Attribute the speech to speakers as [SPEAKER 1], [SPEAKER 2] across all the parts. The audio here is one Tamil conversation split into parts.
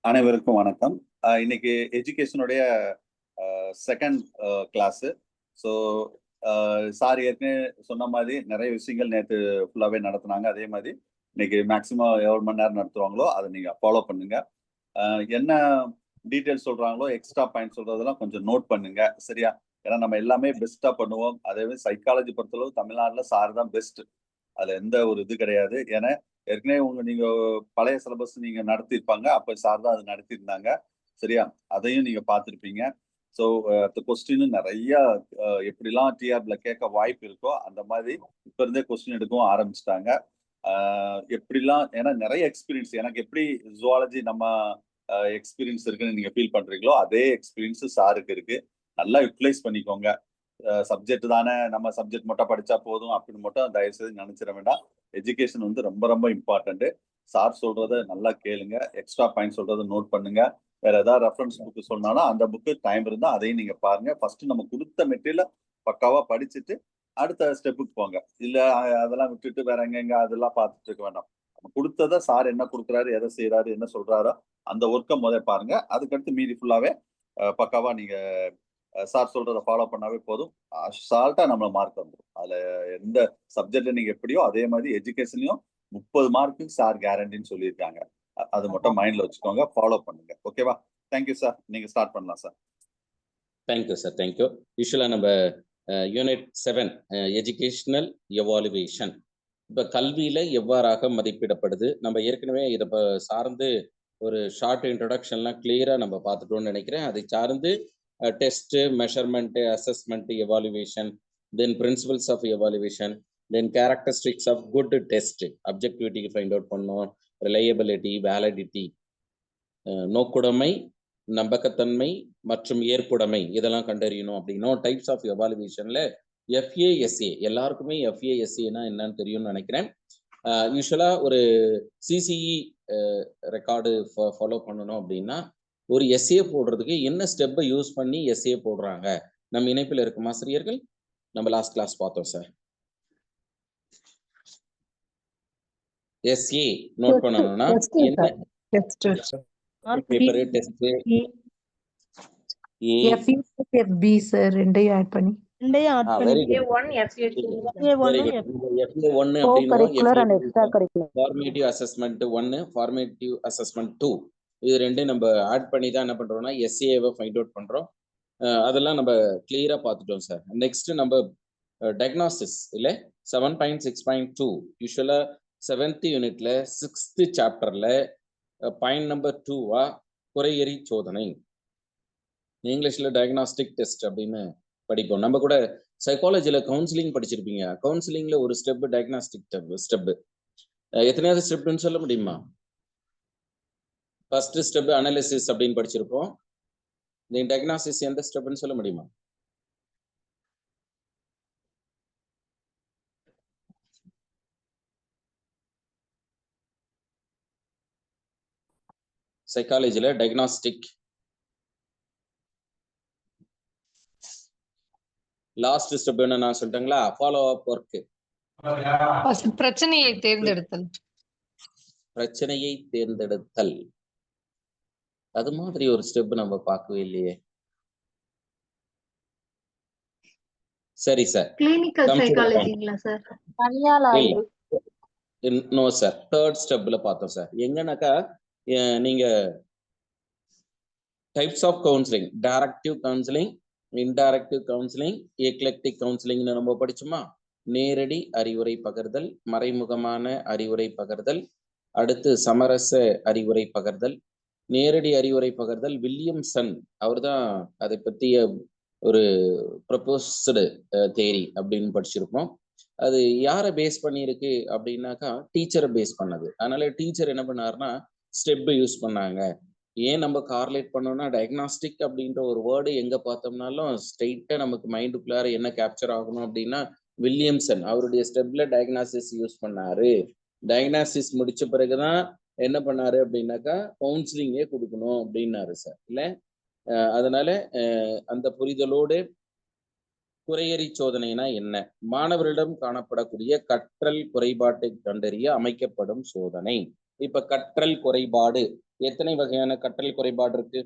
[SPEAKER 1] அனைவருக்கும் வணக்கம். இன்னைக்கு எஜுகேஷனுடைய செகண்ட் கிளாஸு. ஸோ சார் ஏற்கனவே சொன்ன மாதிரி நிறைய விஷயங்கள் நேற்று ஃபுல்லாகவே நடத்துனாங்க. அதே மாதிரி இன்னைக்கு மேக்ஸிமம் எவ்வளோ மணி நேரம் நடத்துவாங்களோ அதை நீங்கள் ஃபாலோ பண்ணுங்க. என்ன டீட்டெயில்ஸ் சொல்கிறாங்களோ எக்ஸ்ட்ரா பாயிண்ட் சொல்கிறதெல்லாம் கொஞ்சம் நோட் பண்ணுங்க, சரியா? ஏன்னா நம்ம எல்லாமே பெஸ்ட்டாக பண்ணுவோம். அதே மாதிரி சைக்காலஜி பொறுத்தளவு தமிழ்நாட்டில் சார் தான் பெஸ்ட். அதில் எந்த ஒரு இது கிடையாது. ஏன்னா ஏற்கனவே நீங்க பழைய சிலபஸ் நீங்க நடத்திருப்பாங்க. அப்ப சார் தான் அது நடத்தியிருந்தாங்க, சரியா? அதையும் நீங்க பார்த்திருப்பீங்க. ஸோ கொஸ்டின் நிறைய எப்படிலாம் டிஆர்பில கேட்க வாய்ப்பு இருக்கோ அந்த மாதிரி இப்ப இருந்தே கொஸ்டின் எடுக்கவும் ஆரம்பிச்சிட்டாங்க. எப்படிலாம், ஏன்னா நிறைய எக்ஸ்பீரியன்ஸ் எனக்கு எப்படி ஜுவாலஜி நம்ம எக்ஸ்பீரியன்ஸ் இருக்குன்னு நீங்க ஃபீல் பண்றீங்களோ அதே எக்ஸ்பீரியன்ஸ் சாருக்கு இருக்கு. நல்லா யூட்டிலைஸ் பண்ணிக்கோங்க. சப்ஜெக்ட் தானே, நம்ம சப்ஜெக்ட் மட்டும் படிச்சா போதும் அப்படின்னு மட்டும் தயவு செய்து நினைச்சிட வேண்டாம். எஜுகேஷன் ரொம்ப ரொம்ப இம்பார்ட்டன்ட். சார் சொல்றத நல்லா கேளுங்க, எக்ஸ்ட்ரா பாயிண்ட் சொல்றதை நோட் பண்ணுங்க. வேற ஏதாவது ரெஃபரன்ஸ் புக் சொன்னாலும் அந்த புக்கு டைம் இருந்தா அதையும் நீங்க பாருங்க. ஃபர்ஸ்ட் நம்ம கொடுத்த மெட்டீரியல பக்காவா படிச்சுட்டு அடுத்த ஸ்டெப்புக்கு போங்க. இல்ல அதெல்லாம் விட்டுட்டு வேற எங்க அதெல்லாம் பார்த்துட்டு இருக்க வேண்டாம். நம்ம கொடுத்ததை சார் என்ன கொடுக்குறாரு, எதை செய்யறாரு, என்ன சொல்றாரோ அந்த ஒர்க்கை முதல்ல பாருங்க. அதுக்கடுத்து மீதி ஃபுல்லாவே பக்காவா நீங்க சார் சொல்றதை ஃபாலோ பண்ணாவே போதும். அசால்ட்டா நம்மள மார்க் வந்துடும். அதுல எந்த சப்ஜெக்ட்ல நீங்க எப்படியோ அதே மாதிரி எஜுகேஷன்லயும் 30 மார்க்கு சார் கேரண்டின்னு சொல்லியிருக்காங்க. அது மட்டும் மைண்ட்ல வச்சுக்கோங்க, ஃபாலோ பண்ணுங்க. ஓகேவா? Thank you sir. நீங்க ஸ்டார்ட் பண்ணலாம் சார்.
[SPEAKER 2] Thank you sir, thank you. யூஸ்வலா நம்ம யூனிட் 7 எஜுகேஷனல் எவாலுவேஷன், இப்போ கல்வியில எவ்வாறாக மதிப்பிடப்படுது, நம்ம ஏற்கனவே இதை சார்ந்து ஒரு ஷார்ட் இன்ட்ரடக்ஷன்லாம் கிளியரா நம்ம பார்த்துட்டோம்னு நினைக்கிறேன். அதை சார்ந்து test, measurement, assessment, evaluation, then principles of evaluation, then characteristics of good test, objectivity find out பண்ணோம், ரிலையபிலிட்டி, வேலிடிட்டி, நோக்குடைமை, நம்பகத்தன்மை மற்றும் ஏற்புடைமை, இதெல்லாம் கண்டறியணும். அப்படின்னா டைப்ஸ் ஆஃப் எவாலுவேஷன்ல FASA, எல்லாருக்குமே FASAனா என்னன்னு தெரியும்னு நினைக்கிறேன். யூஸ்வலா ஒரு CCE ரெக்கார்டு ஃபாலோ பண்ணணும் அப்படின்னா ஒரு SA போடுறதுக்கு என்ன ஸ்டெப்பை யூஸ் பண்ணி SA போடுறாங்க? நம்ம இணைப்பில் இருக்கும் ஆசிரியர்கள் நம்ம லாஸ்ட் கிளாஸ் பார்த்தோம் சார். SA நோட் பண்ணணும்னா என்ன டெஸ்ட்,
[SPEAKER 3] FB சார், ரெண்டையும் ஆட் பண்ணி
[SPEAKER 2] ஃபார்மேட்டிவ் அசஸ்மெண்ட் 1, ஃபார்மேட்டிவ் அசஸ்மெண்ட் 2, இது ரெண்டையும் நம்ம ஆட் பண்ணி தான் என்ன பண்றோம்னா SAவை ஃபைண்ட் அவுட் பண்றோம். அதெல்லாம் நம்ம கிளியரா பார்த்துட்டோம் சார். நெக்ஸ்ட் நம்ம டயக்னாசிஸ் இல்ல 7.6.2, யூஸ்வலா 7th யூனிட்ல 6th சாப்டர்ல பாயிண்ட் நம்பர் 2வா குறையறி சோதனை, இங்கிலீஷ்ல டயக்னாஸ்டிக் டெஸ்ட் அப்படின்னு படிப்போம். நம்ம கூட சைக்காலஜில கவுன்சிலிங் படிச்சிருப்பீங்க. கவுன்சிலிங்ல ஒரு ஸ்டெப் டயக்னாஸ்டிக் ஸ்டெப். எத்தனையாவது ஸ்டெப்னு சொல்ல முடியுமா? ஃபர்ஸ்ட் ஸ்டெப் அனாலிசிஸ் அப்படின்னு படிச்சிருப்போம். இந்த டயக்னாசிஸ் எந்த ஸ்டெப்னு சொல்ல முடியுமா? சைக்காலஜில டயக்னாஸ்டிக் லாஸ்ட் ஸ்டெப் என்ன நான் சொல்லிட்டேங்களா? ஃபாலோ அப் ஒர்க்,
[SPEAKER 3] பிரச்சனையை தேர்ந்தெடுத்தல்.
[SPEAKER 2] பிரச்சனையை தேர்ந்தெடுத்தல், அது மாதிரி ஒரு ஸ்டெப் நம்ம பார்க்கவே இல்லையே. சரி சார்,
[SPEAKER 3] கிளினிக்கல் சைக்காலஜிங்களா சார்? பணியாளர் ஆய்வு.
[SPEAKER 2] நோ சார், தேர்ட் ஸ்டெப்ல பார்த்தோம் சார். எங்கன்னாக்கா நீங்க types of counselling, directive counselling, indirective counselling, eclectic கவுன்சிலிங்னு நம்ம படிச்சோமா? நேரடி அறிவுரை பகர்தல், மறைமுகமான அறிவுரை பகர்தல், அடுத்து சமரச அறிவுரை பகர்தல். நேரடி அறிவுரை பகர்தல் வில்லியம்சன் அவர்தான் அதை பற்றிய ஒரு ப்ரொபோஸ்டு தேரி அப்படின்னு படிச்சிருப்போம். அது யாரை பேஸ் பண்ணியிருக்கு அப்படின்னாக்கா டீச்சரை பேஸ் பண்ணது. அதனால டீச்சர் என்ன பண்ணாருன்னா ஸ்டெப் யூஸ் பண்ணாங்க. ஏன் நம்ம கார்லேட் பண்ணோம்னா டயக்னாஸ்டிக் அப்படின்ற ஒரு வேர்டு எங்க பார்த்தோம்னாலும் ஸ்ட்ரெயிட்டா நமக்கு மைண்டுக்குள்ளார என்ன கேப்சர் ஆகணும் அப்படின்னா வில்லியம்சன் அவருடைய ஸ்டெப்ல டயக்னாசிஸ் யூஸ் பண்ணாரு. டயக்னாசிஸ் முடிச்ச பிறகுதான் என்ன பண்ணாரு அப்படின்னாக்கா கவுன்சிலிங்கே கொடுக்கணும் அப்படின்னாரு சார். இல்ல அதனால அந்த புரிதலோடு குறையறி சோதனைனா என்ன? மாணவரிடம் காணப்படக்கூடிய கற்றல் குறைபாட்டை கண்டறிய அமைக்கப்படும் சோதனை. இப்ப கற்றல் குறைபாடு எத்தனை வகையான கற்றல் குறைபாடு இருக்கு?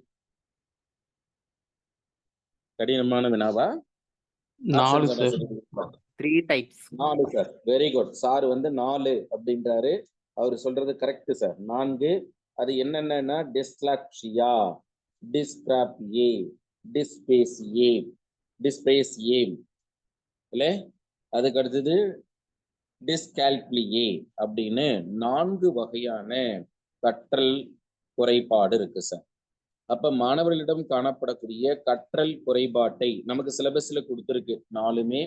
[SPEAKER 2] கடினமான வினாவா?
[SPEAKER 4] 4
[SPEAKER 2] Options
[SPEAKER 4] சார்.
[SPEAKER 2] என்ன சொல்லுங்க?
[SPEAKER 5] 3 types.
[SPEAKER 2] 4 sir. Very good. Sir வந்து 4 அப்படின்றாரு. அவர் சொல்றது கரெக்ட் சார். 4 அது என்னென்னன்னா டிஸ்லக்ஷியா, டிஸ்கிராபியே, டிஸ்பேசியே, டிஸ்பேசியே இல்ல, அதுக்கு அடுத்தது டிஸ்கால்குலியே அப்படின்னு 4 வகையான கற்றல் குறைபாடு இருக்கு சார். அப்ப மாணவர்களிடம் காணப்படக்கூடிய கற்றல் குறைபாட்டை நமக்கு சிலபஸ்ல கொடுத்துருக்கு 4மே.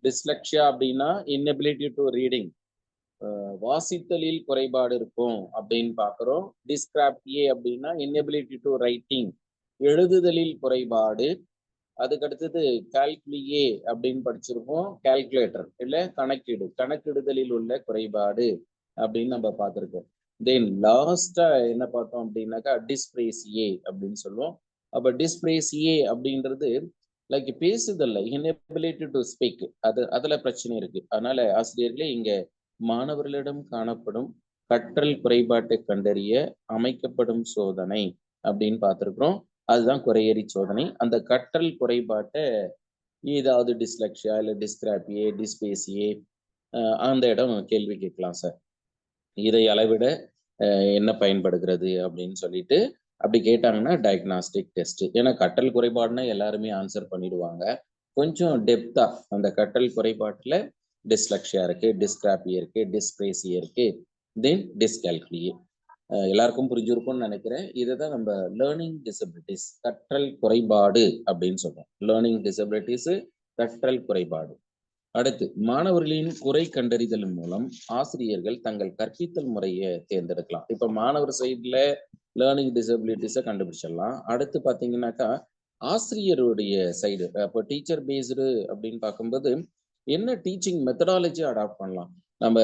[SPEAKER 2] டிஸ்லக்ஷியா அப்படின்னா inability டு ரீடிங், வாசித்தலில் குறைபாடு இருக்கும் அப்படின்னு பாக்குறோம். டிஸ்கிராபியே அப்படின்னா inability டு ரைட்டிங், எழுதுதலில் குறைபாடு. அதுக்கு அடுத்தது கால்குலியே அப்படின்னு படிச்சிருப்போம், கால்குலேட்டர் இல்ல கணக்கிடுதலில் உள்ள குறைபாடு அப்படின்னு நம்ம பார்த்திருக்கோம். தென் லாஸ்டா என்ன பார்த்தோம் அப்படின்னாக்கா டிஸ்பிரேசியே அப்படின்னு சொல்லுவோம். அப்ப டிஸ்பிரேசியே அப்படின்றது லைக் பேசுதல்ல, inability டு ஸ்பீக், அதுல பிரச்சனை இருக்கு. அதனால ஆசிரியர்களே இங்க மாணவர்களிடம் காணப்படும் கற்றல் குறைபாட்டை கண்டறிய அமைக்கப்படும் சோதனை அப்படின்னு பார்த்திருக்கிறோம். அதுதான் குறையறி சோதனை. அந்த கற்றல் குறைபாட்டை ஏதாவது டிஸ்லக்ஷியா இல்ல டிஸ்கிராபியே, டிஸ்பேசியே அந்த இடம் கேள்வி கேட்கலாம் சார். இதை அளவிட என்ன பயன்படுகிறது அப்படின்னு சொல்லிட்டு அப்படி கேட்டாங்கன்னா டயக்னாஸ்டிக் டெஸ்ட். ஏன்னா கற்றல் குறைபாடுனா எல்லாருமே ஆன்சர் பண்ணிடுவாங்க. கொஞ்சம் டெப்தா அந்த கற்றல் குறைபாட்டுல டிஸ்லக்ஷியா இருக்கு, டிஸ்கிராபியே இருக்கு, டிஸ்பிரேசியே இருக்கு, தென் டிஸ்கால்குலியே. எல்லாருக்கும் புரிஞ்சிருக்கும்னு நினைக்கிறேன். இதுதான் நம்ம லேர்னிங் டிசபிலிட்டிஸ், கற்றல் குறைபாடு அப்படின்னு சொல்றோம். லேர்னிங் டிசபிலிட்டிஸ், கற்றல் குறைபாடு. அடுத்து மாணவர்களின் குறை கண்டறிதல் மூலம் ஆசிரியர்கள் தங்கள் கற்பித்தல் முறையை தேர்ந்தெடுக்கலாம். இப்ப மாணவர் சைட்ல லேர்னிங் டிசபிலிட்டிஸை கண்டுபிடிச்சிடலாம். அடுத்து பாத்தீங்கன்னாக்கா ஆசிரியருடைய சைடு, இப்போ டீச்சர் பேஸ்டு அப்படின்னு பார்க்கும்போது என்ன டீச்சிங் மெத்தடாலஜி அடாப்ட் பண்ணலாம். நம்ம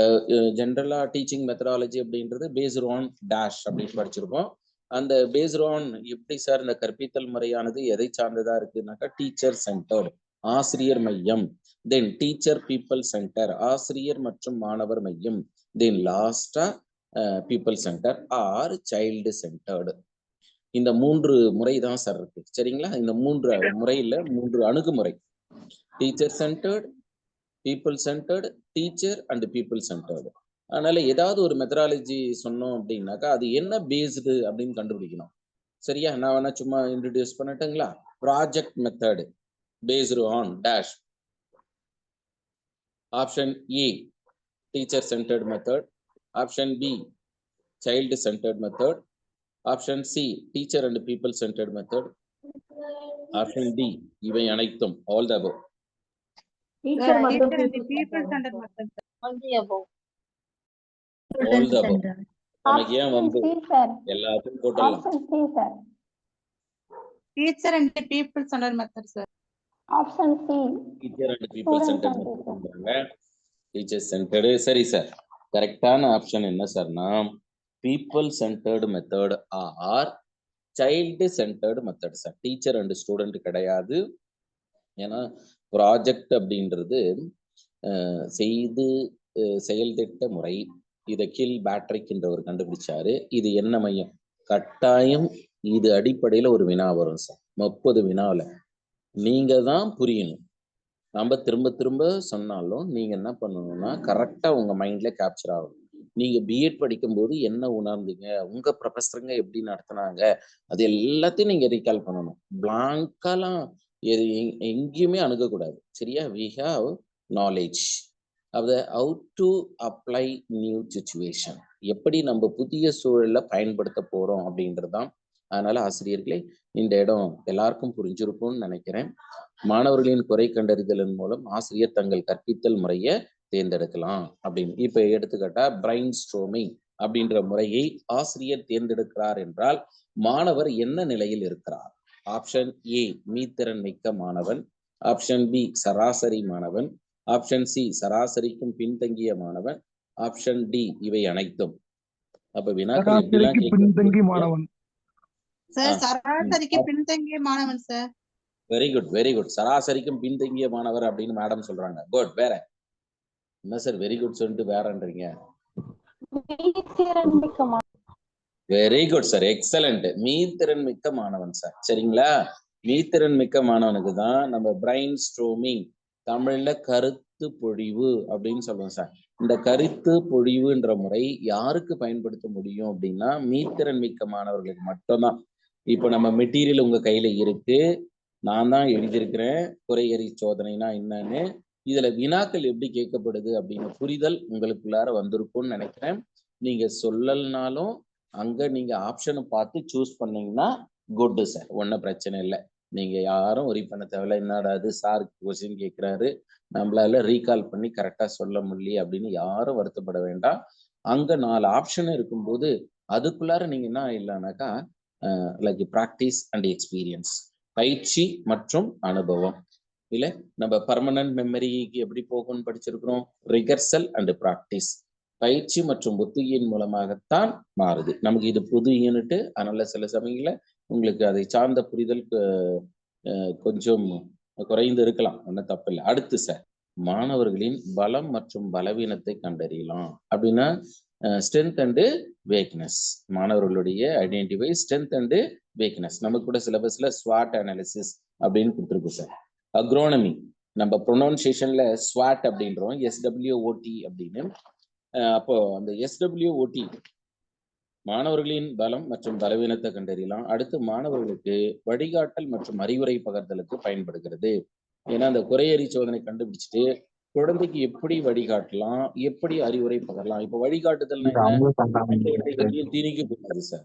[SPEAKER 2] ஜென்ரலா டீச்சிங் மெத்தடாலஜி அப்படின்றது பேஸ்டு ஆன் டேஷ் அப்படின்னு படிச்சிருப்போம். அந்த பேஸ்டு ஆன் எப்படி சார் இந்த கற்பித்தல் முறையானது எதை சார்ந்ததா இருக்குனாக்கா டீச்சர் சென்டர்டு, ஆசிரியர் மையம், தென் டீச்சர் பீப்புள் சென்டர், ஆசிரியர் மற்றும் மாணவர் மையம், தென் லாஸ்டா people centre or child centred. இந்த 3 முறை தான் சார் இருக்கு. சரிங்களா? இந்த 3 முறையில 3 அணுகுமுறை, teacher centred, people centred, teacher and people centred. அதனால ஏதாவது ஒரு மெத்தடாலஜி சொன்னோம் அப்படின்னாக்கா அது என்ன பேஸ்டு அப்படின்னு கண்டுபிடிக்கணும். சரியா? நான் வேணா சும்மா இன்ட்ரடியூஸ் பண்ணட்டுங்களா? Project method based on dash. Option A teacher centred method, option B child centred method, option C teacher and people centred method, option D இவை அனைத்தும் ஆல் த அபவ்.
[SPEAKER 3] Teacher மற்றும்
[SPEAKER 6] Teacher and
[SPEAKER 3] people
[SPEAKER 6] people
[SPEAKER 3] centered
[SPEAKER 6] centered method.
[SPEAKER 3] only above.
[SPEAKER 2] All the above.
[SPEAKER 3] Centered.
[SPEAKER 2] நமக்கு ஏன் வந்து எல்லாத்தையும் போட்டுடலாம்.
[SPEAKER 7] Option C, sir.
[SPEAKER 6] Teacher and people centered method, sir.
[SPEAKER 7] Option C.
[SPEAKER 2] Teacher and people centred method, teacher centred. சரி சார், கரெக்டான ஆப்ஷன் என்ன சார்னா people centred method or child centred method sir. Teacher and student கிடையாது. ஏன்னா ப்ராஜெக்ட் அப்படின்றது செய்து செயல் திட்ட முறை. இதை கீழ் பேட்ரிக்ன்றவர் கண்டுபிடிச்சாரு. இது என்ன மையம்? கட்டாயம் இது அடிப்படையில ஒரு வினா வரும் சார். 30 வினாவில் நீங்க தான் புரியணும். நம்ம திரும்ப திரும்ப சொன்னாலும் நீங்க என்ன பண்ணணும்னா கரெக்டா உங்க மைண்ட்ல கேப்சர் ஆகும். நீங்க பிஎட் படிக்கும்போது என்ன உணர்ந்தீங்க, உங்க ப்ரொஃபஸருங்க எப்படி நடத்தினாங்க, அது எல்லாத்தையும் நீங்க ரீகால் பண்ணணும். பிளாங்காலாம் எங்கேயுமே அணுகக்கூடாது. சரியா? We have knowledge of the how to apply new situation, எப்படி நம்ம புதிய சூழல்ல பயன்படுத்த போறோம் அப்படின்றதுதான். அதனால ஆசிரியர்களே இந்த இடம் எல்லாருக்கும் புரிஞ்சிருக்கும்னு நினைக்கிறேன். மாணவர்களின் குறை கண்டறிதலின் மூலம் ஆசிரியர் தங்கள் கற்பித்தல் முறையை தேர்ந்தெடுக்கலாம் அப்படின்னு. இப்ப எடுத்துக்கிட்டா பிரைன் ஸ்ட்ரோமிங் அப்படின்ற முறையை ஆசிரியர் தேர்ந்தெடுக்கிறார் என்றால் மாணவர் என்ன நிலையில் இருக்கிறார்? ஆப்ஷன் ஏ மீத்திறன் மிக்க மாணவன், ஆப்ஷன் பி சராசரி மாணவன், ஆப்ஷன் சி சராசரிக்கும் பின்தங்கிய மாணவன், ஆப்ஷன் டி இவை அனைத்தும். அப்ப வினாக்கள் எப்படிலாம்
[SPEAKER 4] பின்தங்கிய மாணவன்
[SPEAKER 6] சார், சராசரிக்கு பின்தங்கிய மாணவன் sir.
[SPEAKER 2] Very good, very good. சராசரிக்கும் பின்தங்கிய மாணவர் அப்படின்னு மேடம் சொல்றாங்க. குட். வேற என்ன சார் வெரி குட் சொல்லிட்டு வேறன்றீங்க?
[SPEAKER 7] மீத்திறன் மிக்க மாணவன்.
[SPEAKER 2] Very good sir, excellent. மீத்திறன் மிக்க மாணவன் சார், சரிங்களா? மீத்திறன் மிக்க மாணவனுக்கு தான் நம்ம பிரைன் ஸ்ட்ரோமிங், தமிழ்ல கருத்து பொழிவு அப்படின்னு சொல்லுவோம் சார். இந்த கருத்து பொழிவுன்ற முறை யாருக்கு பயன்படுத்த முடியும் அப்படின்னா மீத்திறன் மிக்க மாணவர்களுக்கு மட்டும்தான். இப்போ நம்ம மெட்டீரியல் உங்க கையில இருக்கு, நான் தான் எழுதியிருக்கிறேன் குறையறி சோதனைனா என்னன்னு. இதுல வினாக்கள் எப்படி கேட்கப்படுது அப்படின்னு புரிதல் உங்களுக்குள்ளார வந்திருக்கும்னு நினைக்கிறேன். நீங்க சொல்லலனாலும் அங்க நீங்க ஆப்ஷனை பார்த்து சூஸ் பண்ணீங்கன்னா குட் சார், ஒன்றும் பிரச்சனை இல்லை. நீங்க யாரும் ஒரி பண்ண தேவையில்ல, என்னடா அது சார் கொஸ்டின் கேட்கிறாரு நம்மளால ரீகால் பண்ணி கரெக்டா சொல்ல முடியல அப்படின்னு யாரும் வருத்தப்பட வேண்டாம். அங்க 4 ஆப்ஷன் இருக்கும்போது அதுக்குள்ளார நீங்க என்ன இல்லைனாக்கா லைக் ப்ராக்டிஸ் அண்ட் எக்ஸ்பீரியன்ஸ், பயிற்சி மற்றும் அனுபவம். இல்ல நம்ம பர்மனன்ட் மெமரிக்கு எப்படி போகும்னு படிச்சிருக்கிறோம், ரிகர்சல் அண்ட் ப்ராக்டிஸ், பயிற்சி மற்றும் ஒத்திகையின் மூலமாகத்தான் மாறுது. நமக்கு இது புது யூனிட், அதனால சில சமயங்கள உங்களுக்கு அதை சார்ந்த புரிதல் கொஞ்சம் குறைந்து இருக்கலாம், ஒன்றும் தப்பு இல்லை. அடுத்து சார், மாணவர்களின் பலம் மற்றும் பலவீனத்தை கண்டறியலாம் அப்படின்னா ஸ்ட்ரென்த் அண்ட் வீக்னஸ், மாணவர்களுடைய ஐடென்டிஃபை ஸ்ட்ரென்த் அண்ட் வீக்னஸ். நமக்கு கூட சிலபஸ்ல ஸ்வாட் அனாலிசிஸ் அப்படின்னு கொடுத்துருக்கு சார். அக்ரோனமி நம்ம ப்ரொனவுன்சியேஷன்ல ஸ்வாட் அப்படின்றோம், SWOT அப்படின்னு. அப்போ அந்த SWOT மாணவர்களின் பலம் மற்றும் பலவீனத்தை கண்டறியலாம். அடுத்து மாணவர்களுக்கு வழிகாட்டல் மற்றும் அறிவுரை பகர்தலுக்கு பயன்படுகிறது. ஏன்னா அந்த குறையறி சோதனை கண்டுபிடிச்சிட்டு குழந்தைக்கு எப்படி வழிகாட்டலாம், எப்படி அறிவுரை பகரலாம். இப்ப வழிகாட்டுதல் திணிக்க கூடாது சார்,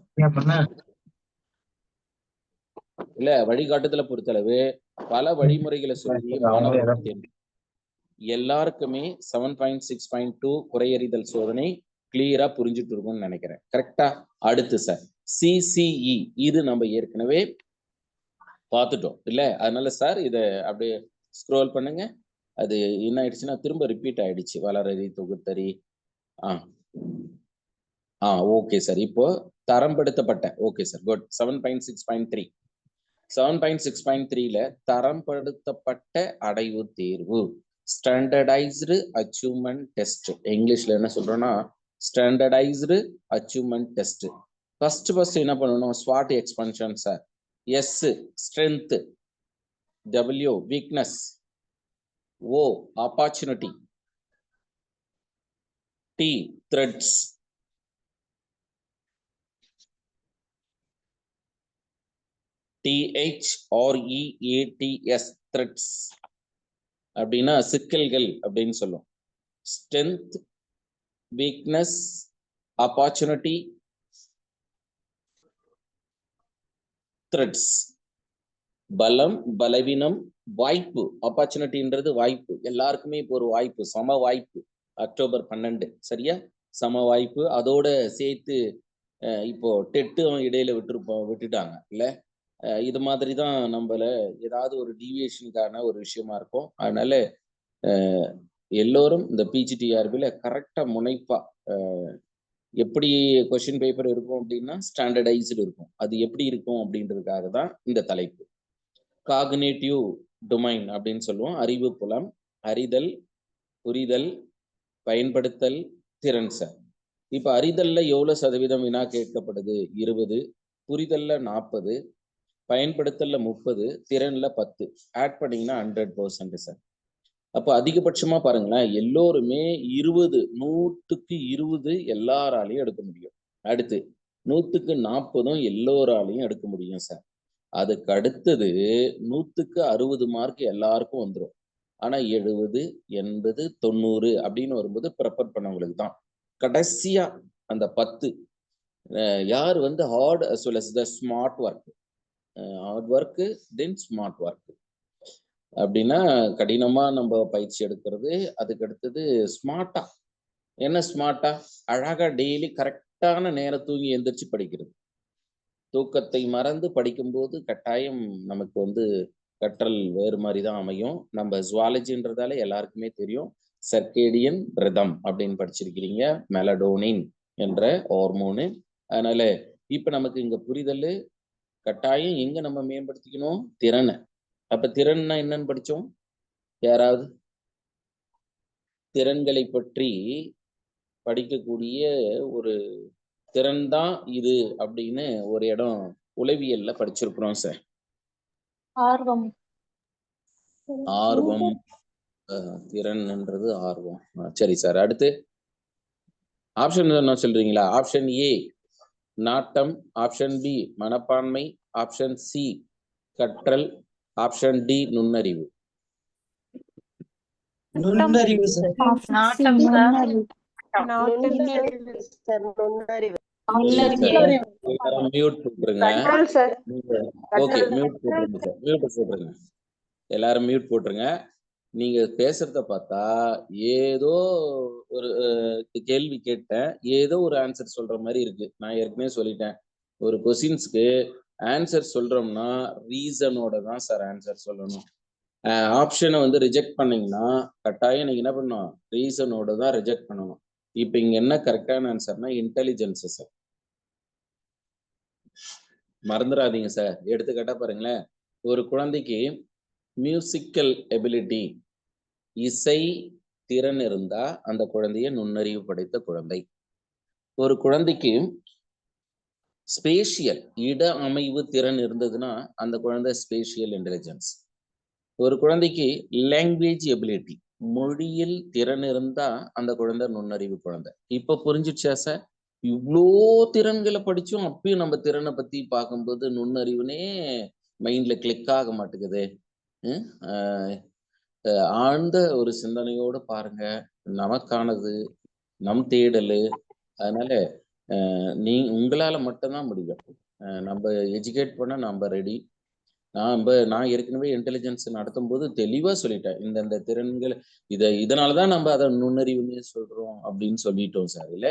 [SPEAKER 2] இல்ல வழிகாட்டுதலை பொறுத்தளவு பல வழிமுறைகளை சொல்லி மாணவர்களுக்கு எல்லாருக்குமே 7.6.2 குறையறிதல் சோதனை கிளியரா புரிஞ்சுட்டு இருக்கும்னு நினைக்கிறேன், கரெக்டா? அடுத்து சார் CCE, இது நம்ம ஏற்கனவே பார்த்துட்டோம் இல்ல, அதனால சார் இதை அப்படியே ஸ்க்ரோல் பண்ணுங்க. அது என்ன ஆயிடுச்சுன்னா திரும்ப ரிப்பீட் ஆயிடுச்சு, வளரறி தொகுத்தறி. ஓகே சார், இப்போ தரம்படுத்தப்பட்ட, ஓகே சார் குட். 7.6.3 7.6.3ல தரம்படுத்தப்பட்ட அடைவு தேர்வு, ஸ்டாண்டர்டைஸ்டு அச்சீவ்மெண்ட் டெஸ்ட், இங்கிலீஷ்ல என்ன சொல்றோம்னா ஸ்டாண்டர்டைஸ்டு அச்சீவ்மெண்ட் டெஸ்ட். ஃபர்ஸ்ட் என்ன பண்ணணும், ஸ்வாட் expansion sir. S strength, W weakness, O opportunity, T threats, THREATS threats அப்படின்னா சிக்கல்கள் அப்படின்னு சொல்லும். Strength, weakness, opportunity, threats. பலம், பலவீனம், வாய்ப்பு. ஆப்பர்ச்சுனிட்டின்றது வாய்ப்பு, எல்லாருக்குமே இப்போ ஒரு வாய்ப்பு, சம வாய்ப்பு. அக்டோபர் 12 சரியா, சம வாய்ப்பு. அதோட சேர்த்து இப்போ டெட்டும் இடையில விட்டுட்டாங்க இல்ல. இது மாதிரி தான் நம்மள ஏதாவது ஒரு டீவியேஷனுக்கான ஒரு விஷயமா இருக்கும். அதனால எல்லோரும் இந்த PGTRBல கரெக்டா முனைப்பா எப்படி கொஸ்டின் பேப்பர் இருக்கும் அப்படின்னா ஸ்டாண்டர்டைஸ்டு இருக்கும், அது எப்படி இருக்கும் அப்படின்றதுக்காக தான் இந்த தலைப்பு. காக்னேட்டிவ் டொமைன் அப்படின்னு சொல்லுவோம், அறிவு புலம், அறிதல், புரிதல், பயன்படுத்தல், திறன் சார். இப்ப அறிதல்ல எவ்வளவு சதவீதம் வினா கேட்கப்படுது, 20, புரிதல்ல 40, பயன்படுத்தல்ல 30, திறன்ல 10, ஆட் பண்ணீங்கன்னா 100% சார். அப்போ அதிகபட்சமா பாருங்களேன், எல்லோருமே 20, 100க்கு 20 எல்லாராலையும் எடுக்க முடியும். அடுத்து 100க்கு 40 எல்லோராலையும் எடுக்க முடியும் சார். அதுக்கு அடுத்தது 100க்கு 60 மார்க் எல்லாருக்கும் வந்துடும். ஆனா 70, 80, 90 அப்படின்னு வரும்போது ப்ரிப்பேர் பண்ணவங்களுக்கு தான். கடைசியா அந்த 10 யார் வந்து hard as well as the smart work, hard work then smart work அப்படின்னா கடினமா நம்ம பயிற்சி எடுக்கிறது. அதுக்கு அடுத்தது ஸ்மார்ட்டா, என்ன ஸ்மார்ட்டா, அழகா டெய்லி கரெக்டான நேரம் தூங்கி எந்திரிச்சு படிக்கிறது. தூக்கத்தை மறந்து படிக்கும்போது கட்டாயம் நமக்கு வந்து கற்றல் வேறு மாதிரி தான் அமையும். நம்ம ஜுவாலஜின்றதால எல்லாருக்குமே தெரியும், சர்க்கேடியன் ரிதம் அப்படின்னு படிச்சிருக்கிறீங்க, மெலடோனின் என்ற ஹார்மோனு. அதனால இப்ப நமக்கு இங்க புரிதல் கட்டாயம் எங்க நம்ம மேம்படுத்திக்கணும், திறனை. அப்ப திறன்னா என்னன்னு படிச்சோம், யாராவது திறன்களை பற்றி படிக்கக்கூடிய ஒரு திறன் தான் இது அப்படின்னு ஒரு இடம் உளவியல்ல படிச்சிருக்கிறோம் சார்.
[SPEAKER 3] ஆர்வம்.
[SPEAKER 2] ஆர்வம், திறன்ன்றது ஆர்வம். சரி சார். அடுத்து ஆப்ஷன் என்ன சொல்றீங்களா? ஆப்ஷன் ஏ நாட்டம், ஆப்ஷன் பி மனப்பான்மை, ஆப்ஷன் சி கற்றல், ஆப்ஷன் டி நுண்ணறிவு.
[SPEAKER 5] நுண்ணறிவு சார்.
[SPEAKER 3] நாட்டம் சார்.
[SPEAKER 2] மியூட் போட்டுருங்க. ஓகே, மியூட் போட்டுருங்க சார். மியூட் போட்டுருங்க. எல்லாரும் மியூட் போட்டுருங்க. நீங்க பேசுறத பார்த்தா ஏதோ ஒரு கேள்வி கேட்டேன், ஏதோ ஒரு ஆன்சர் சொல்ற மாதிரி இருக்கு. நான் ஏற்கனவே சொல்லிட்டேன், ஒரு கொஸ்டின்ஸ்க்கு ஆன்சர் சொல்றோம்னா ரீசனோட தான் சார் ஆன்சர் சொல்லணும். ஆப்ஷனை வந்து ரிஜெக்ட் பண்ணீங்கன்னா கட்டாயம் நீங்க என்ன பண்ணணும், ரீசனோட தான் ரிஜெக்ட் பண்ணணும். இப்போ இங்க என்ன கரெக்டான ஆன்சர்னா இன்டெலிஜென்ஸ் சார். மறந்துடாதீங்க சார். எடுத்துக்காட்டா பாருங்களேன், ஒரு குழந்தைக்கு மியூசிக்கல் எபிலிட்டி, இசை திறன் இருந்தா அந்த குழந்தைய நுண்ணறிவு படைத்த குழந்தை. ஒரு குழந்தைக்கு ஸ்பேஷியல் இட அமைவு திறன் இருந்ததுன்னா அந்த குழந்தை ஸ்பேஷியல் இன்டெலிஜென்ஸ். ஒரு குழந்தைக்கு லாங்குவேஜ் எபிலிட்டி, மொழியில் திறன் இருந்தா அந்த குழந்தை நுண்ணறிவு குழந்தை. இப்ப புரிஞ்சிடுச்சா சார்? இவ்வளோ திறன்களை படிச்சும் அப்பயும் நம்ம திறனை பத்தி பார்க்கும்போது நுண்ணறிவுனே மைண்ட்ல கிளிக் ஆக மாட்டேங்குது. ஆழ்ந்த ஒரு சிந்தனையோட பாருங்க, நமக்கானது நம் தேடலு. அதனால உங்களால மட்டும்தான் முடியும். நம்ம எஜுகேட் பண்ண நம்ம ரெடி. நான் ஏற்கனவே இன்டெலிஜென்ஸ் நடத்தும் போது தெளிவா சொல்லிட்டேன், இந்த திறன்கள் இதனாலதான் நம்ம அதை நுண்ணறிவுன்னு சொல்றோம் அப்படின்னு சொல்லிட்டோம் சார். இல்ல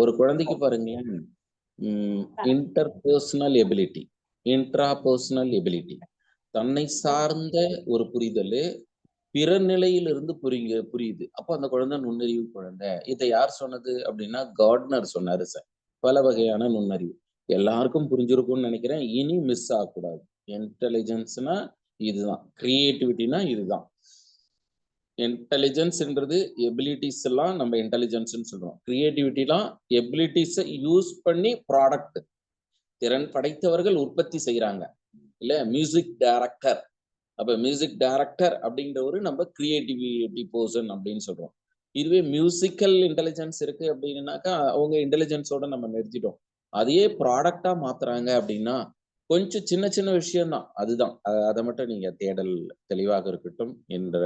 [SPEAKER 2] ஒரு குழந்தைக்கு பாருங்களேன், இன்டர்பர்சனல் எபிலிட்டி, இன்ட்ராபர்சனல் எபிலிட்டி, தன்னை சார்ந்த ஒரு புரிதல் பிற நிலையிலிருந்து புரியுது. அப்போ அந்த குழந்தை நுண்ணறிவு குழந்தை. இதை யார் சொன்னது அப்படின்னா கார்ட்னர் சொன்னாரு சார். பல வகையான நுண்ணறிவு எல்லாருக்கும் புரிஞ்சிருக்கும்னு நினைக்கிறேன். இனி மிஸ் ஆகக்கூடாது. இன்டெலிஜென்ஸ்னா இதுதான், கிரியேட்டிவிட்டினா இதுதான். இன்டெலிஜென்ஸ்ன்றது எபிலிட்டிஸ் எல்லாம் நம்ம இன்டெலிஜென்ஸ் சொல்றோம். கிரியேட்டிவிட்டிலாம் எபிலிட்டிஸை யூஸ் பண்ணி ப்ராடக்ட், திறன் படைத்தவர்கள் உற்பத்தி செய்யறாங்க. இல்ல மியூசிக் டைரக்டர், அப்ப மியூசிக் டைரக்டர் அப்படின்றவரு நம்ம கிரியேட்டிவிட்டி பர்சன் அப்படின்னு சொல்றோம். இதுவே மியூசிக்கல் இன்டெலிஜென்ஸ் இருக்கு அப்படின்னாக்கா அவங்க இன்டெலிஜென்ஸோட நம்ம நிறுத்திட்டோம். அதையே ப்ராடக்டா மாத்துறாங்க அப்படின்னா கொஞ்சம் சின்ன சின்ன விஷயம்தான். அதுதான், அதை மட்டும் நீங்க தேடல் தெளிவாக இருக்கட்டும் என்ற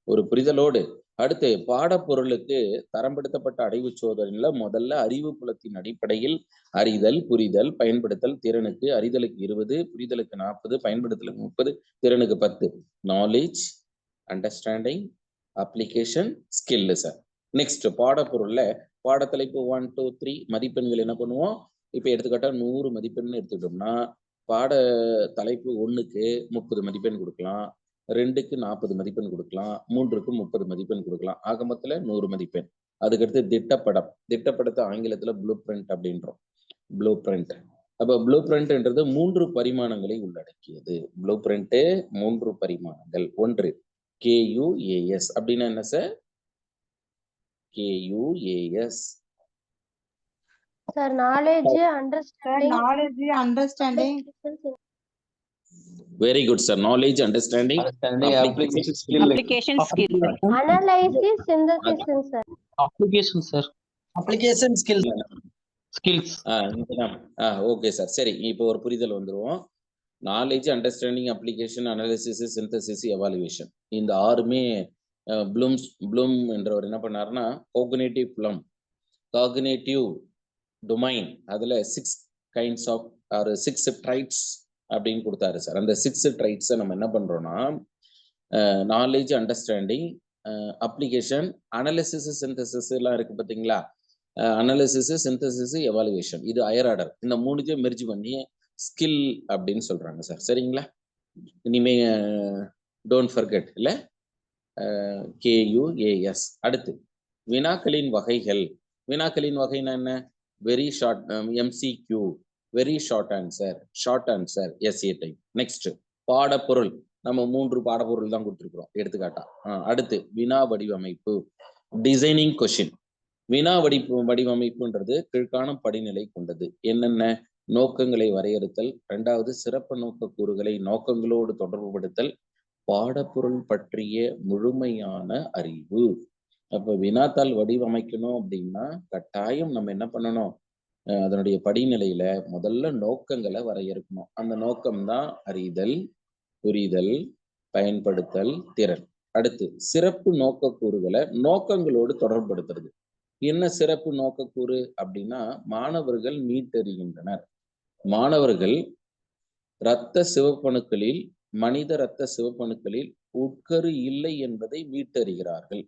[SPEAKER 2] ஒரு புரிதலோடு அடுத்து பாடப்பொருளுக்கு தரப்படுத்தப்பட்ட அடைவு சோதனையில முதல்ல அறிவு புலத்தின் அடிப்படையில் அறிதல், புரிதல், பயன்படுத்தல். திறனுக்கு அறிதலுக்கு 20, புரிதலுக்கு 40, பயன்படுத்தலுக்கு 30, திறனுக்கு 10. Knowledge, understanding, application, skill sir. Next பாடப்பொருள்ல பாடத்தலைப்பு 1, 2, 3 மதிப்பெண்கள் என்ன பண்ணுவோம்? இப்ப எடுத்துக்கிட்டா 100 மதிப்பெண் எடுத்துக்கிட்டோம்னா பாட தலைப்பு 1க்கு 30 மதிப்பெண் கொடுக்கலாம், 2க்கு 40 மதிப்பெண் கொடுக்கலாம், 3க்கு 30 மதிப்பெண் கொடுக்கலாம். ஆக மொத்தத்துல 100 மதிப்பெண். அதுக்கடுத்து திட்டப்படம், திட்டப்படத்தை ஆங்கிலத்துல ப்ளூ பிரிண்ட் அப்படின்றோம். ப்ளூ பிரிண்ட், அப்ப ப்ளூ பிரிண்ட்ன்றது 3 பரிமாணங்களை உள்ளடக்கியது. ப்ளூ பிரிண்ட் 3 பரிமாணங்கள். 1 KUAS அப்படின்னா என்ன sir? KUAS
[SPEAKER 3] sir knowledge, understanding.
[SPEAKER 2] Very good sir. Knowledge, understanding, application, skill.
[SPEAKER 3] Analysis, synthesis sir.
[SPEAKER 5] Application skills.
[SPEAKER 2] Okay sir. சரி, இப்போ ஒரு புரிதல் வந்துருவோம். Knowledge, understanding, application, analysis, synthesis, evaluation. இந்த 6மே ப்ளூம் என்றவர் என்ன பண்ணாருன்னா கோக்னிட்டிவ் புலம், காக்னிட்டிவ் டொமைன், அதுல 6 கைண்ட்ஸ் ஆஃப் ஆர் 6 ட்ரைட்ஸ் அப்படின்னு கொடுத்தாரு சார். அந்த 6 ட்ரைட்ஸை நம்ம என்ன பண்றோம்னா knowledge, understanding, application, analysis, synthesis எல்லாம் இருக்கு பார்த்தீங்களா? அனாலிசிஸ், சிந்தசிஸ், எவாலுவேஷன், இது ஹையர் ஆர்டர். இந்த 3த்தையும் மெர்ஜ் பண்ணி ஸ்கில் அப்படின்னு சொல்றாங்க சார். சரிங்களா? இனிமே டோன்ட் ஃபர்கெட் இல்ல, KUAS. அடுத்து வினாக்களின் வகைகள். வினாக்களின் வகைனா என்ன? Very short MCQ, very short answer, short answer, SA type. நெக்ஸ்ட் பாடப்பொருள், நம்ம 3 பாடப்பொருள் தான் கொடுத்துருக்குறோம் எடுத்துக்காட்டா. அடுத்து வினா வடிவமைப்பு, டிசைனிங் கொஷின். வினா வடிவமைப்புன்றது கீழ்காணும் படிநிலை கொண்டது. என்னென்ன? நோக்கங்களை வரையறுத்தல், இரண்டாவது சிறப்பு நோக்க கூறுகளை நோக்கங்களோடு தொடர்புபடுத்தல், பாடப்பொருள் பற்றிய முழுமையான அறிவு. அப்ப வினாத்தாள் வடிவமைக்கணும் அப்படின்னா கட்டாயம் நம்ம என்ன பண்ணணும்? அதனுடைய படிநிலையில முதல்ல நோக்கங்களை வரையறுக்கணும். அந்த நோக்கம்தான் அறிதல், புரிதல், பயன்படுத்தல், திறன். அடுத்து சிறப்பு நோக்க கூறுகளை நோக்கங்களோடு தொடர்புபடுத்துறது. என்ன சிறப்பு நோக்கக்கூறு அப்படின்னா, மாணவர்கள் மீட்டறிகின்றனர். மாணவர்கள் இரத்த சிவப்பணுக்களில், மனித இரத்த சிவப்பணுக்களில் உட்கரு இல்லை என்பதை மீட்டறிகிறார்கள்.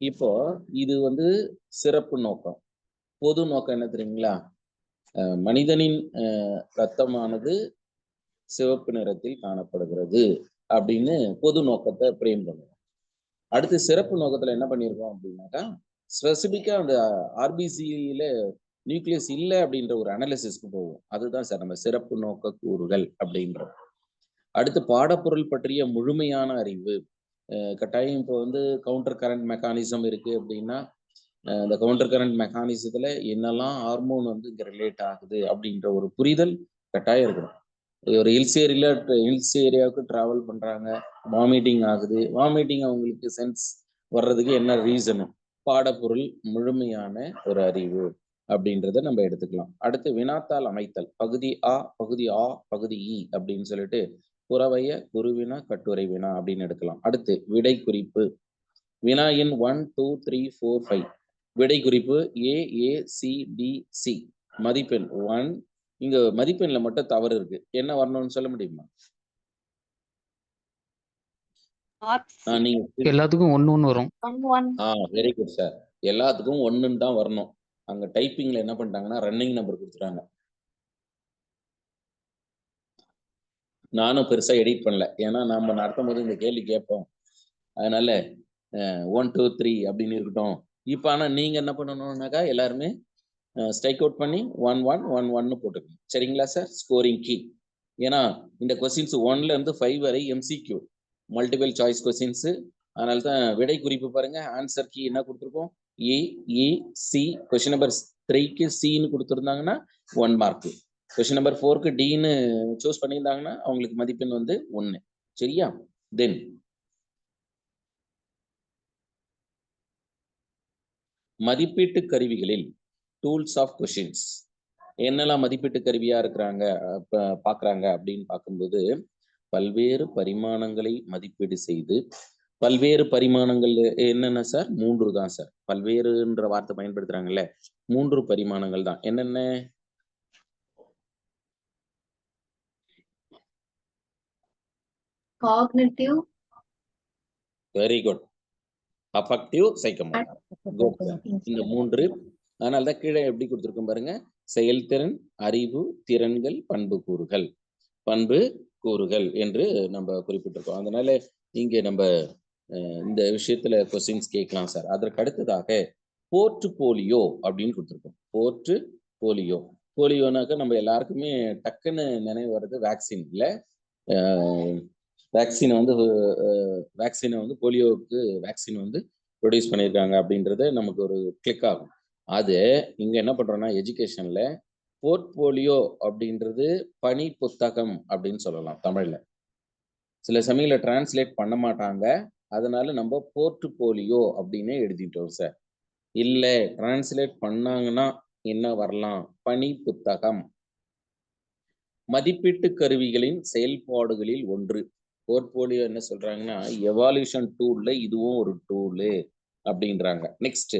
[SPEAKER 2] இப்போ இது சிறப்பு நோக்கம். பொது நோக்கம் என்ன தெரியுங்களா? மனிதனின் இரத்தமானது சிவப்பு நிறத்தில் காணப்படுகிறது அப்படின்னு பொது நோக்கத்தை பிரேம் பண்ணுவோம். அடுத்து சிறப்பு நோக்கத்துல என்ன பண்ணியிருக்கோம் அப்படின்னாக்கா, ஸ்பெசிபிக்கா அந்த ஆர்பிசியில நியூக்ளியஸ் இல்லை அப்படின்ற ஒரு அனாலிசிஸ்க்கு போவோம். அதுதான் சார் நம்ம சிறப்பு நோக்க கூறுகள் அப்படின்றோம். அடுத்து பாடப்பொருள் பற்றிய முழுமையான அறிவு. கட்டாயம் இப்போ கவுண்டர் கரண்ட் மெக்கானிசம் இருக்கு அப்படின்னா, இந்த கவுண்டர் கரண்ட் மெக்கானிசத்துல என்னெல்லாம் ஹார்மோன் இங்க ரிலேட் ஆகுது அப்படின்ற ஒரு புரிதல் கட்டாயம் இருக்கணும். ஒரு ஹில்ஸ் ஏரியாவுக்கு டிராவல் பண்றாங்க, வாமிட்டிங் ஆகுது. வாமிட்டிங் அவங்களுக்கு சென்ஸ் வர்றதுக்கு என்ன ரீசனு? பாடப்பொருள் முழுமையான ஒரு அறிவு அப்படின்றத நம்ம எடுத்துக்கலாம். அடுத்து வினாத்தாள் அமைத்தல். பகுதி ஆ, பகுதி ஆ, பகுதி இ அப்படின்னு சொல்லிட்டு புறவய, குருவினா, கட்டுரை வினா அப்படின்னு எடுக்கலாம். அடுத்து விடை குறிப்பு. வினா எண் 1, 2, 3, 4, 5. விடை குறிப்பு AACDC. மதிப்பெண் 1. இங்க மதிப்பெண்ல மட்டும் தவறு இருக்கு. என்ன வரணும்னு சொல்ல முடியுமா? நீங்க
[SPEAKER 4] எல்லாத்துக்கும் 1 வரும்.
[SPEAKER 2] Very good sir. எல்லாத்துக்கும் 1 தான் வரணும். அங்க டைப்பிங்ல என்ன பண்ணிட்டாங்கன்னா ரன்னிங் நம்பர் கொடுத்துட்டாங்க. நானும் பெருசா எடிட் பண்ணல, ஏன்னா நம்ம நடத்தும் போது இந்த கேள்வி கேட்போம். அதனால 1, 2, 3 அப்படின்னு இருக்கட்டும். இப்ப ஆனா நீங்க என்ன பண்ணணும்னாக்கா எல்லாருமே ஸ்ட்ரைக் அவுட் பண்ணி 1, 1, 1, 1 போட்டுக்கணும். சரிங்களா சார்? Scoring key. ஏன்னா இந்த கொஸ்டின்ஸ் 1ல இருந்து 5 வரை எம்சிக்யூ, மல்டிபிள் சாய்ஸ் கொஸ்டின்ஸ். அதனால தான் விடை குறிப்பு பாருங்க. ஆன்சர் கீ என்ன கொடுத்துருக்கோம்? AEC. கொஸ்டின் நம்பர் 3க்கு சின்னு கொடுத்துருந்தாங்கன்னா 1 மார்க். கொஸ்டின் நம்பர் 4க்கு டின்னு சூஸ் பண்ணியிருந்தாங்கன்னா அவங்களுக்கு மதிப்பெண் 1. சரியா? தென் மதிப்பீட்டு கருவிகளில் டூல்ஸ் ஆஃப் கொஸ்டின்ஸ் என்னெல்லாம் மதிப்பீட்டு கருவியா இருக்கிறாங்க பாக்குறாங்க அப்படின்னு பார்க்கும்போது, பல்வேறு பரிமாணங்களை மதிப்பீடு செய்து, பல்வேறு பரிமாணங்கள் என்னென்ன சார்? 3 தான் சார். பல்வேறுன்ற வார்த்தை பயன்படுத்துறாங்கல்ல, 3 பரிமாணங்கள் தான். என்னென்ன?
[SPEAKER 3] Cognitive,
[SPEAKER 2] very good. Affective, psychomotor. இந்த 3. அதனால தான் கீழே எப்படி கொடுத்துருக்கோம் பாருங்க. செயல்திறன், அறிவு, திறன்கள், பண்பு கூறுகள். பண்பு கூறுகள் என்று நம்ம குறிப்பிட்டிருக்கோம். அதனால இங்கே நம்ம இந்த விஷயத்துல கொஸ்டின்ஸ் கேட்கலாம் சார். அதற்கு அடுத்ததாக போர்ட்போலியோ அப்படின்னு கொடுத்துருக்கோம். போர்ட்போலியோ. போலியோனாக்க நம்ம எல்லாருக்குமே டக்குன்னு நினைவு வர்றது வேக்சின் இல்ல. வேக்சினை போலியோவுக்கு வேக்சின் ப்ரொடியூஸ் பண்ணியிருக்காங்க அப்படின்றது நமக்கு ஒரு கிளிக் ஆகும். அது இங்க என்ன பண்றோம்னா எஜுகேஷன்ல போர்ட்போலியோ அப்படின்றது பணி புத்தகம் அப்படின்னு சொல்லலாம் தமிழ்ல. சில சமயங்கள டிரான்ஸ்லேட் பண்ண மாட்டாங்க, அதனால நம்ம போர்ட்போலியோ அப்படின்னு எழுதிட்டோம் சார். இல்ல டிரான்ஸ்லேட் பண்ணாங்கன்னா என்ன வரலாம்? பணி புத்தகம். மதிப்பீட்டு கருவிகளின் செயல்பாடுகளில் ஒன்று. போர்ட்போலியோ என்ன சொல்றாங்கன்னா எவால்யூஷன் டூல்ல இதுவும் ஒரு டூலு அப்படின்றாங்க. நெக்ஸ்ட்,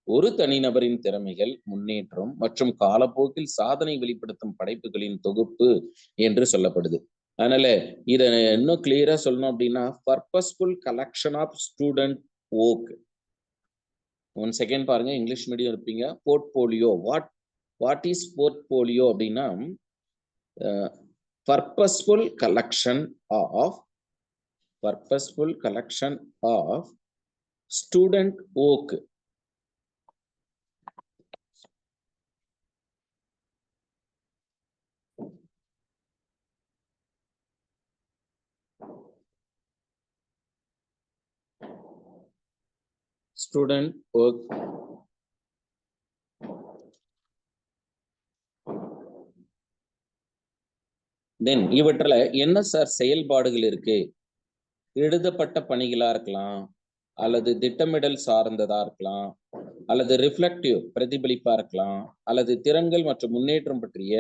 [SPEAKER 2] ஒரு தனிநபரின் திறமைகள், முன்னேற்றம் மற்றும் காலப்போக்கில் சாதனை வெளிப்படுத்தும் படைப்புகளின் தொகுப்பு என்று சொல்லப்படுது. அதனால இத இன்னும் கிளியரா சொல்லணும் அப்படின்னா purposeful collection of student work. 1 second பாருங்க, இங்கிலீஷ் மீடியம் இருப்பீங்க. போர்ட்போலியோ, வாட் இஸ் போர்ட்போலியோ அப்படின்னா purposeful collection of student work. Student work then இவற்றில் என்ன சார் செயல்பாடுகள் இருக்கு? எழுதப்பட்ட பணிகளா இருக்கலாம், அல்லது திட்டமிடல் சார்ந்ததா இருக்கலாம், அல்லது ரிஃப்ளெக்டிவ் பிரதிபலிப்பா இருக்கலாம், அல்லது திறன்கள் மற்றும் முன்னேற்றம் பற்றிய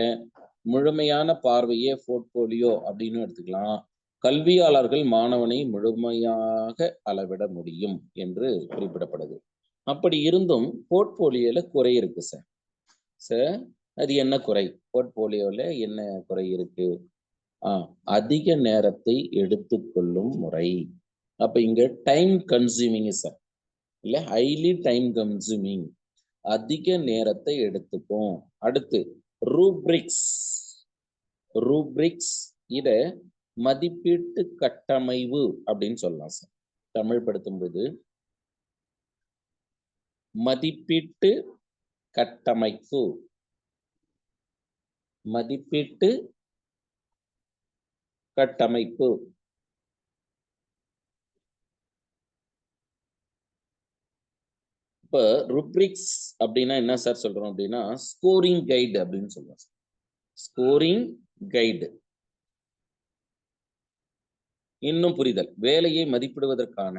[SPEAKER 2] முழுமையான பார்வையே போர்ட்போலியோ அப்படின்னு எடுத்துக்கலாம். கல்வியாளர்கள் மாணவனை முழுமையாக அளவிட முடியும் என்று குறிப்பிடப்படுது. அப்படி இருந்தும் போர்ட்போலியோல குறை இருக்கு சார். சார் அது என்ன குறை? போர்ட்போலியோல என்ன குறை இருக்கு? அதிக நேரத்தை எடுத்துக்கொள்ளும் முறை. அப்ப இங்க டைம் கன்சூமிங் சார், இல்ல ஹைலி டைம் கன்சூமிங், அதிக நேரத்தை எடுத்துக்கும். அடுத்து ரூப்ரிக்ஸ். ரூப்ரிக்ஸ் இத மதிப்பீட்டு கட்டமைவு அப்படின்னு சொல்லலாம் சார். தமிழ் படுத்தும்போது மதிப்பீட்டு கட்டமைப்பு, மதிப்பீட்டு கட்டமைப்பு. இப்ப ருப்ரிக்ஸ் அப்படின்னா என்ன சார் சொல்றோம் அப்படின்னா ஸ்கோரிங் கைடு அப்படின்னு சொல்றோம். ஸ்கோரிங் கைடு இன்னும் புரிதல், வேலையை மதிப்பிடுவதற்கான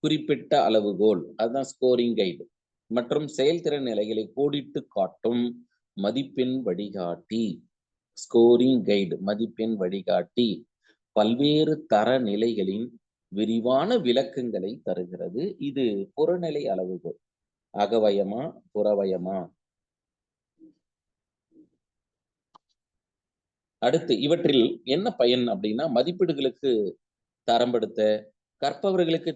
[SPEAKER 2] குறிப்பிட்ட அளவுகோல், அதுதான் ஸ்கோரிங் கைடு. மற்றும் செயல்திறன் நிலைகளை கோடிட்டு காட்டும் மதிப்பெண் வழிகாட்டி. ஸ்கோரிங் கைடு மதிப்பெண் வழிகாட்டி பல்வேறு தர நிலைகளின் விரிவான விளக்கங்களை தருகிறது. இது புறநிலை அளவுகோல். அகவயமா புறவயமா? அடுத்து இவற்றில் என்ன பயன் அப்படின்னா மதிப்பீடுகளுக்கு தரம்படுத்த, கற்பவர்களுக்கு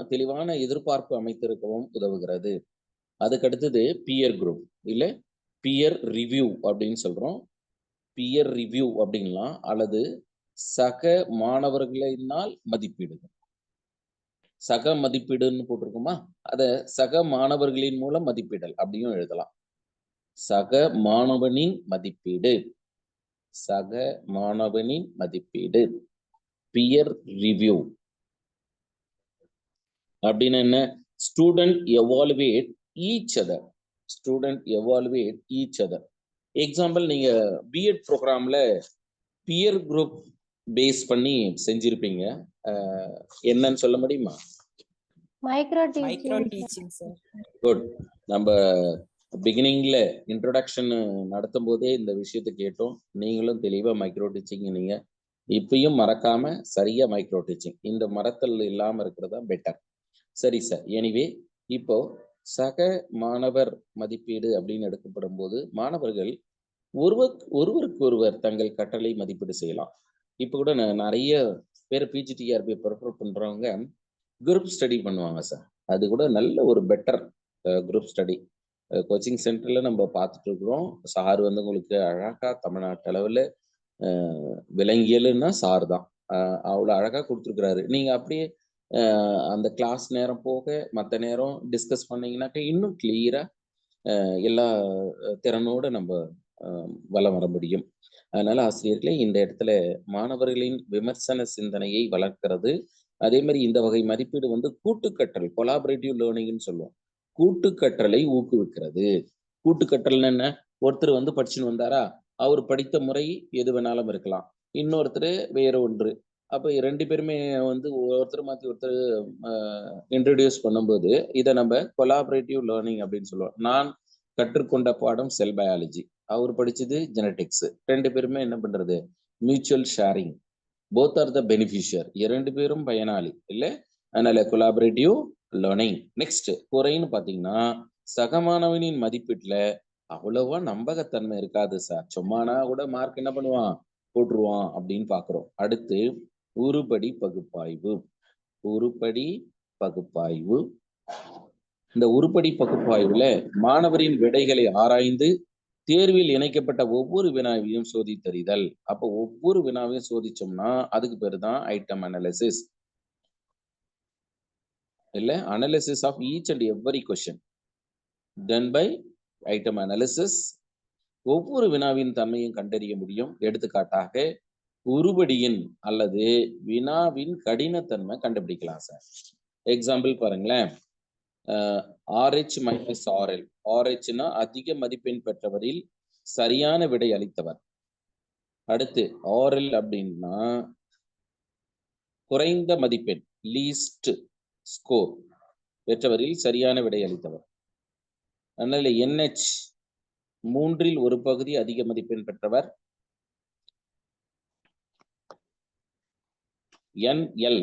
[SPEAKER 2] தெளிவான எதிர்பார்ப்பு அமைத்திருக்கவும் உதவுகிறது. அதுக்கு அடுத்தது பியர் குரூப், இல்ல பியர் ரிவ்யூ அப்படின்னு சொல்றோம். பியர் ரிவ்யூ அப்படின்லாம், அல்லது சக மாணவர்களினால் மதிப்பீடுகள். சக மதிப்பீடுன்னு போட்டிருக்குமா, அத சக மாணவர்களின் மூலம் மதிப்பீடல் அப்படியும் எழுதலாம். சக மாணவனின் மதிப்பீடு, சக மாணவனின் மதிப்பீடு, பியர் ரிவ்யூ அப்படின்னு என்ன? Student evaluate each other. Student evaluate each other. Example, நீங்க பிஎட் ப்ரோக்ராம்ல பியர் குரூப் பேஸ் பண்ணி செஞ்சிருப்பீங்க. என்னன்னு சொல்ல முடியுமா?
[SPEAKER 3] Micro teaching
[SPEAKER 5] sir.
[SPEAKER 2] குட். நம்ம பிகினிங்ல இன்ட்ரோடக்ஷன் நடத்தும் போதே இந்த விஷயத்தை கேட்டோம். நீங்களும் தெளிவா மைக்ரோ டீச்சிங் நீங்க இப்பயும் மறக்காம சரியா மைக்ரோ டீச்சிங், இந்த மரத்தல் இல்லாம இருக்கிறதா பெட்டர். சரி சார். எனிவே, இப்போ சக மாணவர் மதிப்பீடு அப்படின்னு எடுக்கப்படும் போது மாணவர்கள் ஒருவருக்கு ஒருவர் தங்கள் கற்றலை மதிப்பீடு செய்யலாம். இப்போ கூட நிறைய பேர் பிஜிடிஆர்பி ப்ரிப்பேர் பண்றவங்க குரூப் ஸ்டடி பண்ணுவாங்க சார். அது கூட நல்ல ஒரு பெட்டர் குரூப் ஸ்டடி. கோச்சிங் சென்டர்ல நம்ம பார்த்துட்டு இருக்கிறோம். சார் வந்து உங்களுக்கு அழகா தமிழ்நாட்டு அளவில் விலங்கியல்னா சார் தான் அவ்வளோ அழகா கொடுத்துருக்குறாரு. நீங்க அப்படியே அந்த கிளாஸ் நேரம் போக மற்ற நேரம் டிஸ்கஸ் பண்ணீங்கன்னாக்க இன்னும் கிளியரா எல்லா திறனோட நம்ம வளம் வர முடியும். அதனால ஆசிரியர்களே, இந்த இடத்துல மாணவர்களின் விமர்சன சிந்தனையை வளர்க்கிறது. அதே மாதிரி இந்த வகை மதிப்பீடு வந்து கூட்டுக்கற்றல், கொலாபரேட்டிவ் லேர்னிங்னு சொல்லுவோம். கூட்டுக்கற்றலை ஊக்குவிக்கிறது. கூட்டுக்கற்றல்னு என்ன? ஒருத்தர் வந்து படிச்சுன்னு வந்தாரா, அவர் படித்த முறை எது வேணாலும் இருக்கலாம், இன்னொருத்தர் வேற ஒன்று. அப்போ 2 பேருமே வந்து ஒருத்தர் மாற்றி ஒருத்தர் இன்ட்ரடியூஸ் பண்ணும்போது இதை நம்ம கொலாபரேட்டிவ் லேர்னிங் அப்படின்னு சொல்லுவோம். நான் கற்றுக்கொண்ட பாடம் செல் பயாலஜி, அவர் படிச்சது ஜெனட்டிக்ஸ். 2 பேருமே என்ன பண்றது? Mutual sharing. Both are the beneficiary. 2 பேரும் பயனாளி இல்ல. அதனால கொலாபரேட்டிவ் லேர்னிங். நெக்ஸ்ட் குறைன்னு பாத்தீங்கன்னா, சக மாணவனின் மதிப்பீட்டுல அவ்வளவா நம்பகத்தன்மை இருக்காது சார். சும்மானா கூட மார்க் என்ன பண்ணுவான், போட்டுருவான் அப்படின்னு பாக்குறோம். அடுத்து உருப்படி பகுப்பாய்வு. உருப்படி பகுப்பாய்வு. இந்த உருப்படி பகுப்பாய்வுல மாணவரின் விடைகளை ஆராய்ந்து தேர்வில் இணைக்கப்பட்ட ஒவ்வொரு வினாவையும் சோதித்தறிதல். அப்போ ஒவ்வொரு வினாவையும் சோதிச்சோம்னா அதுக்கு பேரு தான் ஐட்டம் அனாலிசிஸ். இல்ல, analysis of each and every question done by item analysis. ஒவ்வொரு வினாவின் தன்மையும் கண்டறிய முடியும். எடுத்துக்காட்டாக உருப்படியின் அல்லது வினாவின் கடினத்தன்மை கண்டுபிடிக்கலாம் சார். எக்ஸாம்பிள் பாருங்களேன். RH minus RL. RHனா அதிக மதிப்பெண் பெற்றவரில் சரியான விடை அளித்தவர். அடுத்து ஆரல் அப்படின்னா குறைந்த மதிப்பெண், லீஸ்ட் ஸ்கோர் பெற்றவரில் சரியான விடை அளித்தவர். அதனால NH 3இல் ஒரு பகுதி அதிக மதிப்பெண் பெற்றவர், NL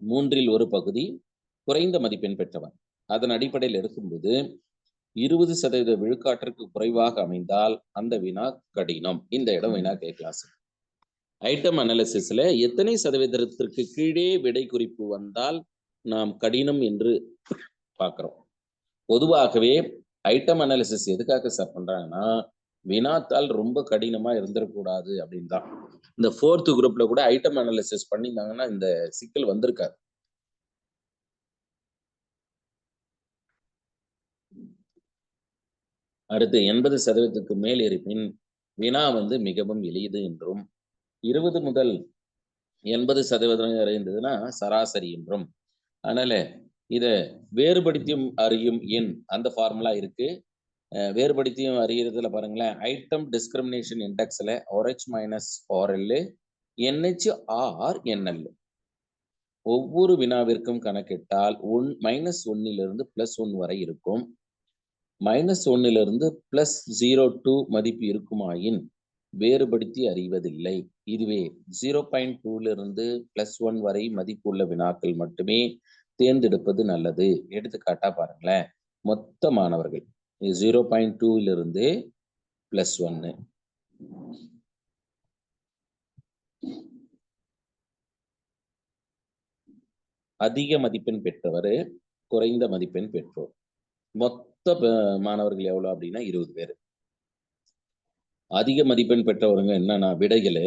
[SPEAKER 2] 3இல் ஒரு பகுதி குறைந்த மதிப்பெண் பெற்றவர். அதன் அடிப்படையில் எடுக்கும்போது 20% விழுக்காட்டிற்கு குறைவாக அமைந்தால் அந்த வினா கடினம். இந்த இடம் வினா கேட்கலாம். ஐட்டம் அனாலிசிஸ்ல எத்தனை சதவீதத்திற்கு கீழே விடை குறிப்பு வந்தால் நாம் கடினம் என்று பார்க்கிறோம். பொதுவாகவே ஐட்டம் அனாலிசிஸ் எதுக்காக சார் பண்றாங்கன்னா, வினாத்தால் ரொம்ப கடினமா இருந்துடக்கூடாது அப்படின்னு தான். இந்த 4th குரூப்ல கூட ஐட்டம் அனாலிசிஸ் பண்ணியிருந்தாங்கன்னா இந்த சிக்கல் வந்திருக்காது. அடுத்து 80% மேல் இருப்பின் வினா மிகவும் எளியது என்றும், 20 முதல் 80% இருந்ததுன்னா சராசரி என்றும். அதனால இத வேறுபடுத்தியும் அறியும் எண் அந்த ஃபார்முலா இருக்கு. வேறுபடுத்தியும் அறியறதுல பாருங்களேன், ஐட்டம் டிஸ்கிரிமினேஷன் இண்டெக்ஸ்ல RH minus RL, NH or NL ஒவ்வொரு வினாவிற்கும் கணக்கிட்டால் -1 +1 வரை இருக்கும். -1 +02 மதிப்பு இருக்குமாயின் வேறுபடுத்தி அறிவதில்லை. இதுவே 0.2 +1 வரை மதிப்பு உள்ள வினாக்கள் மட்டுமே தேர்ந்தெடுப்பது நல்லது. எடுத்துக்காட்டா பாருங்களேன், மொத்த மாணவர்கள் 0.2 +1. அதிக மதிப்பெண் பெற்றவர், குறைந்த மதிப்பெண் பெற்றோர். மொத்த மாணவர்கள் எவ்வளவு அப்படின்னா 20 பேர். அதிக மதிப்பெண் பெற்றவருங்க என்னன்னா விடைகளை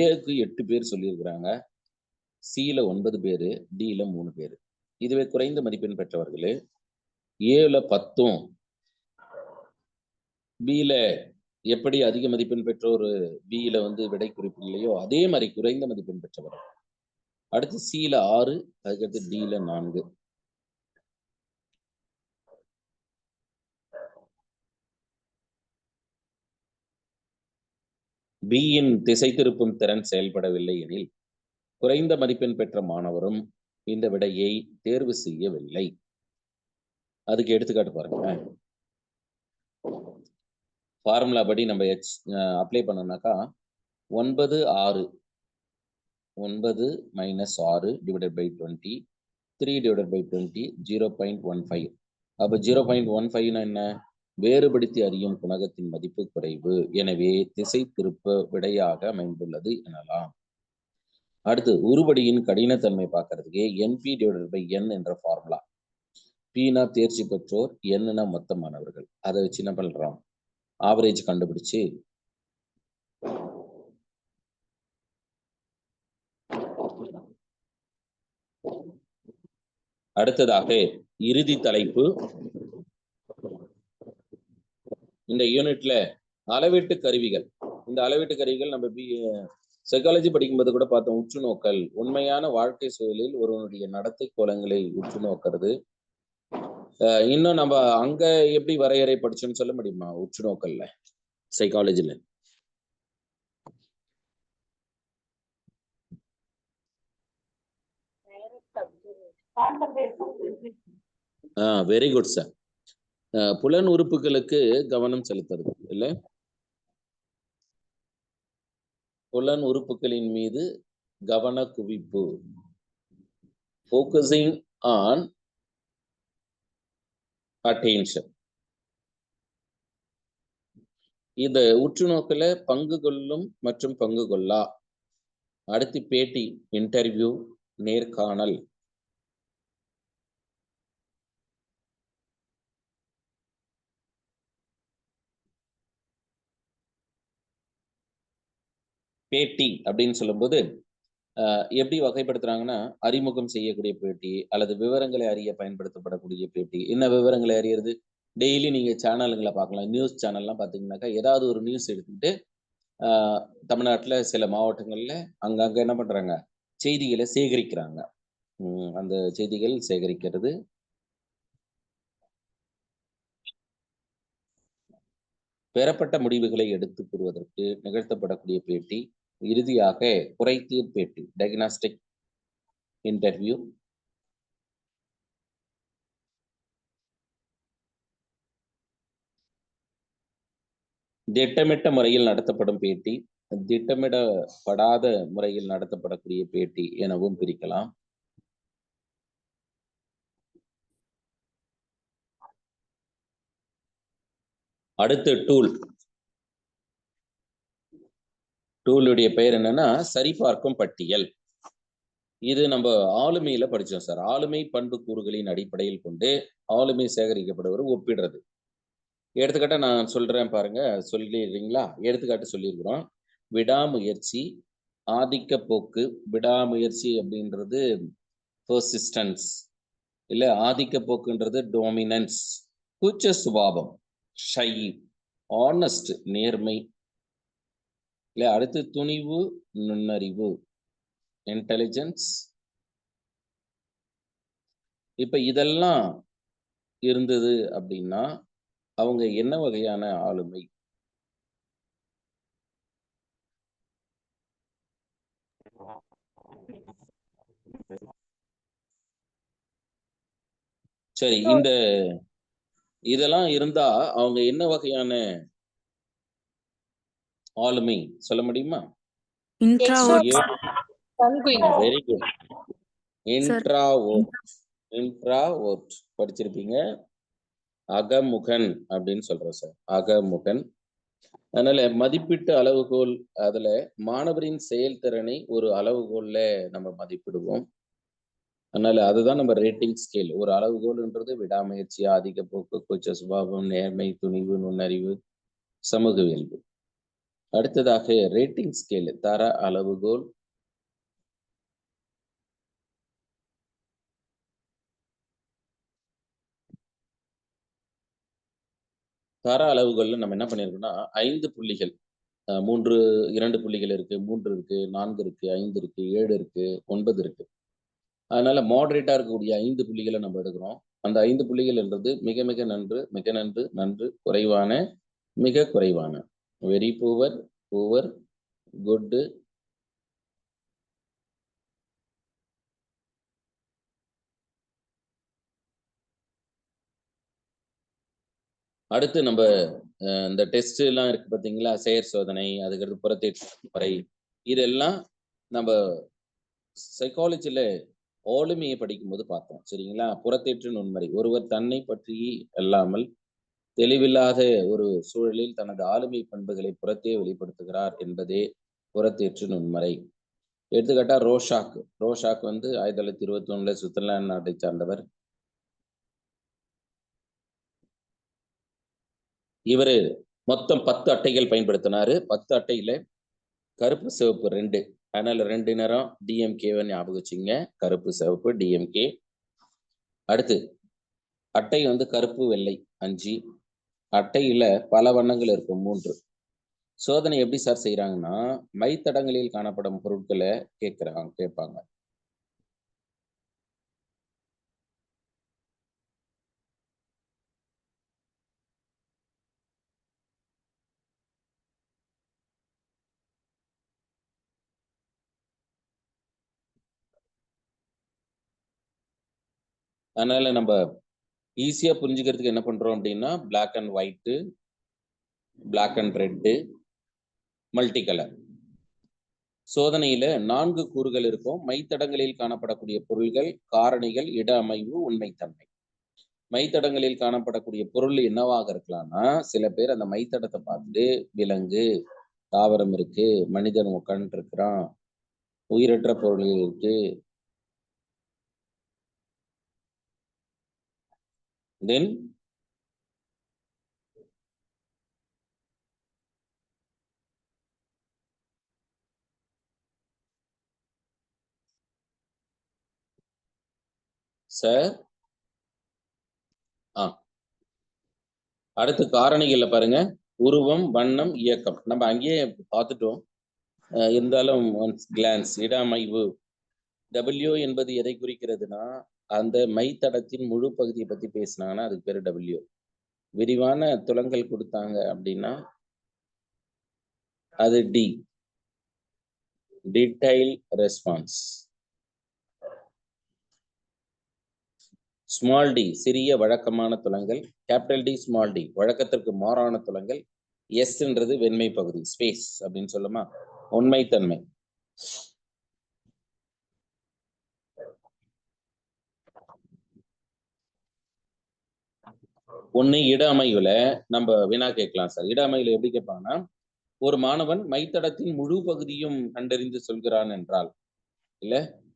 [SPEAKER 2] ஏக்கு 8 பேர் சொல்லியிருக்கிறாங்க, சில 9 பேரு, டில 3 பேரு. இதுவே குறைந்த மதிப்பெண் பெற்றவர்கள் ஏல 10, பில எப்படி அதிக மதிப்பெண் பெற்றோர் பில விடை குறிப்பு இல்லையோ அதே மாதிரி குறைந்த மதிப்பெண் பெற்றவர். அடுத்து சில 6, அதுக்கடுத்து டில 4. பியின் திசை திருப்பும் திறன் செயல்படவில்லை எனில் குறைந்த மதிப்பெண் பெற்ற மாணவரும் இந்த விடையை தேர்வு செய்யவில்லை. அதுக்கு எடுத்துக்காட்டு பாருங்க. ஃபார்முலா படி நம்ம அப்ளை பண்ணோம்னாக்கா 9 6 9 - 6 டிவைடட் பை 20, 3 டிவைடட் பை 20 0.15. அப்ப 0.15 என்ன? வேறுபடுத்தி அறியும் குணகத்தின் மதிப்பு குறைவு, எனவே திசை திருப்ப விடையாக அமைந்துள்ளது எனலாம். அடுத்து உருபடியின் கடினத்தன்மை பார்க்கறதுக்கு NP டிவைடட் பை N என்ற ஃபார்முலா. Pனா தேர்ச்சி பெற்றோர், Nனா மொத்த மாணவர்கள். அதை வச்சு என்ன பண்றோம், ஆவரேஜ் கண்டுபிடிச்சு அடுத்ததாக இறுதி தலைப்பு. இந்த யூனிட்ல அளவீட்டு கருவிகள். இந்த அளவீட்டு கருவிகள் நம்ம சைக்காலஜி படிக்கும்போது கூட பார்த்தோம். உற்று நோக்கல், உண்மையான வாழ்க்கை சூழலில் ஒருவனுடைய நடத்தை கோலங்களை உற்று நோக்கிறது. இன்னும் நம்ம அங்க எப்படி வரையறை படிச்சோம்னு சொல்ல முடியுமா? உற்று நோக்கல்ல சைக்காலஜில வெரி குட் சார். புலன் உறுப்புகளுக்கு கவனம் செலுத்துறது இல்ல, புலன் உறுப்புகளின் மீது கவன குவிப்பு, ஃபோக்கஸிங் ஆன் அட்டென்ஷன். இந்த உற்று நோக்கல பங்கு கொள்ளும் மற்றும் பங்கு கொள்ளா. அடுத்து பேட்டி, இன்டர்வியூ, நேர்காணல். பேட்டி அப்படின்னு சொல்லும்போது எப்படி வகைப்படுத்துறாங்கன்னா, அறிமுகம் செய்யக்கூடிய பேட்டி அல்லது விவரங்களை அறிய பயன்படுத்தப்படக்கூடிய பேட்டி. என்ன விவரங்களை அறியறது? டெய்லி நீங்க சேனல்களை பார்க்கலாம். நியூஸ் சேனல்லாம் பார்த்தீங்கன்னாக்கா ஏதாவது ஒரு நியூஸ் எடுத்துக்கிட்டு தமிழ்நாட்டில் சில மாவட்டங்கள்ல அங்கங்க என்ன பண்றாங்க, செய்திகளை சேகரிக்கிறாங்க. அந்த செய்திகள் சேகரிக்கிறது. பெறப்பட்ட முடிவுகளை எடுத்துக் கூறுவதற்கு நிகழ்த்தப்படக்கூடிய பேட்டி. இறுதியாக குறைதீர் பேட்டி, டயக்னாஸ்டிக் இன்டர்வியூ. திட்டமிட்ட முறையில் நடத்தப்படும் பேட்டி, திட்டமிடப்படாத முறையில் நடத்தப்படக்கூடிய பேட்டி எனவும் பிரிக்கலாம். அடுத்து டூலுடைய பெயர் என்னன்னா சரிபார்க்கும் பட்டியல். இது நம்ம ஆளுமையில படிச்சோம் சார். ஆளுமை பண்பு கூறுகளின் அடிப்படையில் கொண்டு ஆளுமை சேகரிக்கப்படுவது ஒப்பிடுறது. எடுத்துக்காட்ட நான் சொல்றேன் பாருங்க, சொல்லிடுறீங்களா? எடுத்துக்காட்டு சொல்லியிருக்கிறோம். விடாமுயற்சி, ஆதிக்க போக்கு. விடாமுயற்சி அப்படின்றது பெர்சிஸ்டன்ஸ், இல்ல ஆதிக்க போக்குன்றது டோமினன்ஸ். கூச்ச சுபாவம் ஷை, ஆனஸ்ட் நேர்மை, இல்ல அடுத்து துணிவு நுண்ணறிவு இன்டெலிஜென்ஸ். இப்ப இதெல்லாம் இருந்தது அப்படின்னா அவங்க என்ன வகையான ஆளுமை? சரி, இதெல்லாம் இருந்தா அவங்க என்ன வகையான ஆளுமை சொல்ல முடியுமா? Very good. இன்ட்ராவோர்ட் படிச்சிருப்பீங்க. அகமுகன் அப்படின்னு சொல்றோம் சார், அகமுகன். அதனால மதிப்பீட்டு அளவுகோல், அதுல மாணவரின் செயல்திறனை ஒரு அளவுகோல்ல நம்ம மதிப்பிடுவோம். அதனால அதுதான் நம்ம ரேட்டிங் ஸ்கேல். ஒரு அளவுகோல்ன்றது விடாமுயற்சி, ஆதிக்க போக்கு, கூச்ச சுபாவம், நேர்மை, துணிவு, நுண்ணறிவு, சமூக இயல்பு. அடுத்ததாக ரேட்டிங் ஸ்கேல், தர அளவுகோல். தர அளவுகோல்ல நம்ம என்ன பண்ணிருக்கோம்னா 5 புள்ளிகள், 2 புள்ளிகள் இருக்கு, 3 இருக்கு, 4 இருக்கு, 5 இருக்கு, 7 இருக்கு, 9 இருக்கு. அதனால மாடரேட்டா இருக்கக்கூடிய 5 புள்ளிகளை நம்ம எடுக்கிறோம். அந்த 5 புள்ளிகள் என்றது மிக மிக நன்று, மிக நன்று, நன்று, குறைவான, மிக குறைவான, வெரி புவர், புவர், குட். அடுத்து நம்ம இந்த டெஸ்ட் எல்லாம் இருக்கு பார்த்தீங்களா, செயற் சோதனை, அதுக்கடுத்து புறத்தேற்று முறை, இதெல்லாம் நம்ம சைக்காலஜில ஆளுமையை படிக்கும்போது பார்த்தோம். சரிங்களா? புறத்தேற்று நுண்மறை, ஒருவர் தன்னை பற்றி அல்லாமல் தெளிவில்லாத ஒரு சூழலில் தனது ஆளுமை பண்புகளை புறத்தே வெளிப்படுத்துகிறார் என்பதே புறத்தேற்று நுண்மறை. எடுத்துக்காட்டா ரோஷாக் 1921 சுவிட்சர்லாந்து நாட்டை சார்ந்தவர். இவரு மொத்தம் 10 அட்டைகள் பயன்படுத்தினாரு. 10 அட்டையில கருப்பு சிவப்பு 2, அதனால 2 நிறம் டிஎம்கேவை ஞாபகம் வச்சுங்க. கருப்பு சிவப்பு டிஎம்கே. அடுத்து அட்டை கருப்பு வெள்ளை 5, அட்டையில பல வண்ணங்கள் இருக்கும் 3. சோதனை எப்படி சார் செய்யறாங்கன்னா, மைத்தடங்களில் காணப்படும் பொருட்களை கேட்பாங்க. அதனால நம்ம ஈஸியா புரிஞ்சுக்கிறதுக்கு என்ன பண்றோம் அப்படின்னா, black and white, black and red, multi colour. சோதனையில 4 கூறுகள் இருக்கும். மைத்தடங்களில் காணப்படக்கூடிய பொருள்கள், காரணிகள், இட அமைவு, உண்மைத்தன்மை. மைத்தடங்களில் காணப்படக்கூடிய பொருள் என்னவாக இருக்கலாம்னா, சில பேர் அந்த மைத்தடத்தை பார்த்துட்டு விலங்கு, தாவரம் இருக்கு, மனிதன் உட்கார்ந்து இருக்கிறான், உயிரற்ற பொருள்கள் இருக்கு, தென் சார் அடுத்து காரணிகள்ல பாருங்க, உருவம், வண்ணம், இயக்கம். நம்ம அங்கேயே பார்த்துட்டோம், இருந்தாலும் கிளான்ஸ், இட அமைவு. W என்பது எதை குறிக்கிறதுனா, அந்த மைத்தடத்தின் முழு பகுதியை பத்தி பேசினாங்கன்னா அதுக்கு பேரு W. விரிவான துலங்கல் கொடுத்தாங்க அப்படின்னா அது T, detail response. Small T சிறிய வழக்கமான துலங்கல், கேபிட்டல் டி ஸ்மால் டி வழக்கத்திற்கு மாறான துலங்கல், எஸ்ன்றது வெண்மை பகுதி ஸ்பேஸ் அப்படின்னு சொல்லுமா, உண்மைத்தன்மை. ஒண்ணு இட அமைவுல நம்ம வினா கேட்கலாம் சார். இட அமைவுல எப்படி கேட்பாங்கன்னா, ஒரு மாணவன் மைத்தடத்தின் முழு பகுதியும் கண்டறிந்து சொல்கிறான் என்றால், இல்ல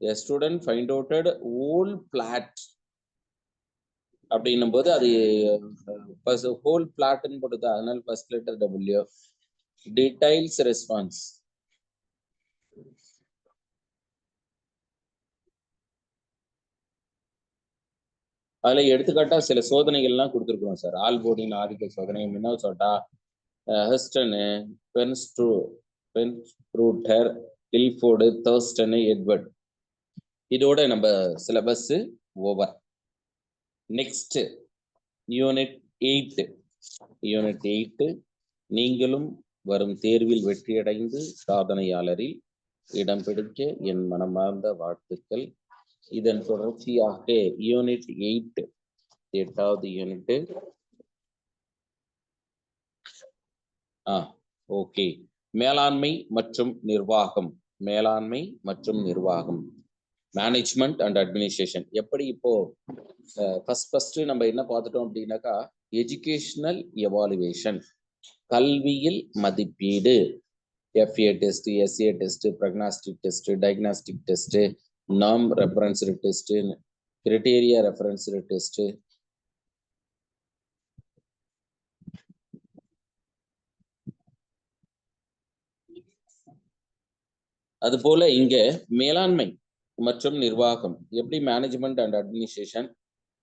[SPEAKER 2] a student find outed whole plot அப்படின்னும் போது அது ஹோல் பிளாட்னு போடுது, அதனால first letter W. Details response, அதுல எடுத்துக்காட்டா சில சோதனைகள்லாம் கொடுத்துருக்கோம் சார். ஆல்போர்டின் ஆதிக்க சோதனை, மினோசோட்டா, ஹஸ்டனு, பென்ஸ்ட்ரூட்டர், கில்ஃபோர்டு, தர்ஸ்டனு, எட்வர்ட். இதோட நம்ம syllabus over. Next unit 8. Unit 8 நீங்களும் வரும் தேர்வில் வெற்றியடைந்து சாதனையாளரில் இடம் பிடிக்க என் மனமார்ந்த வாழ்த்துக்கள். இதன் தொடர்ச்சியாக யூனிட் 8, 8வது யூனிட். ஓகே, மேலாண்மை மற்றும் நிர்வாகம். மேலாண்மை மற்றும் நிர்வாகம், மேனேஜ்மெண்ட் அண்ட் அட்மினிஸ்ட்ரேஷன். எப்படி இப்போ ஃபர்ஸ்ட் நம்ம என்ன பார்த்துட்டோம் அப்படின்னாக்கா, எஜுகேஷனல் எவாலுவேஷன், கல்வியில் மதிப்பீடு, FA test, SA test, prognostic test, diagnostic test, நாம் referenced test, criteria referenced test, அது போல இங்க மேலாண்மை மற்றும் நிர்வாகம் எப்படி, மேனேஜ்மெண்ட் அண்ட் அட்மினிஸ்ட்ரேஷன்,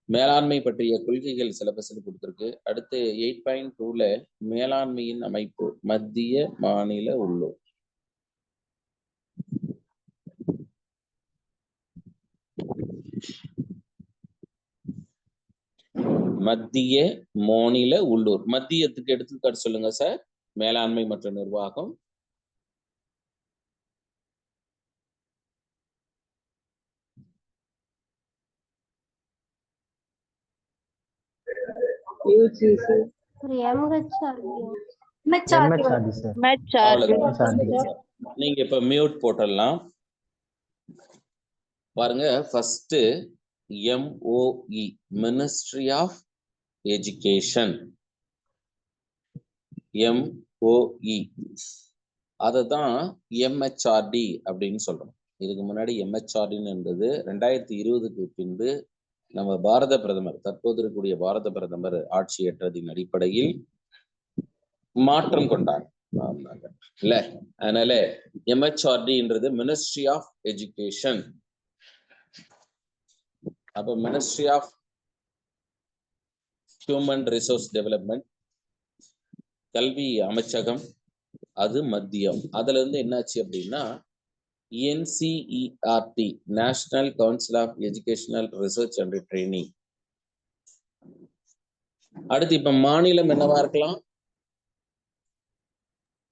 [SPEAKER 2] மேலாண்மை பற்றிய கொள்கைகள் சிலபஸ்ல கொடுத்துருக்கு. அடுத்து 8.2ல மேலாண்மையின் அமைப்பு, மத்திய, மாநில, உள்ளூர். மத்திய, மாநில, உள்ளூர். மத்தியத்துக்கு எடுத்துக்காட்டு சொல்லுங்க சார். மேலாண்மை மற்றும் நிர்வாகம். நீங்க இப்ப மியூட் போட்டலாம் பாருங்க. First MOE, ministry of education. MOE அததான் MHRD அப்படின்னு சொல்றோம். இதுக்கு முன்னாடி MHRD என்பது 2020க்கு பின்பு நம்ம பாரத பிரதமர், தற்போது இருக்கக்கூடிய பாரத பிரதமர் ஆட்சியேற்றதின் அடிப்படையில் மாற்றம் கொண்டாங்க இல்ல. அதனால MHRDன்றது மினிஸ்ட்ரி ஆஃப் எஜுகேஷன். அப்ப ministry of human resource development, கல்வி அமைச்சகம், அது மத்தியம். அதுல இருந்து என்னாச்சு அப்படின்னா NCERT, national council of educational research and training. அடுத்து இப்ப மாநிலம் என்னவா இருக்கலாம்?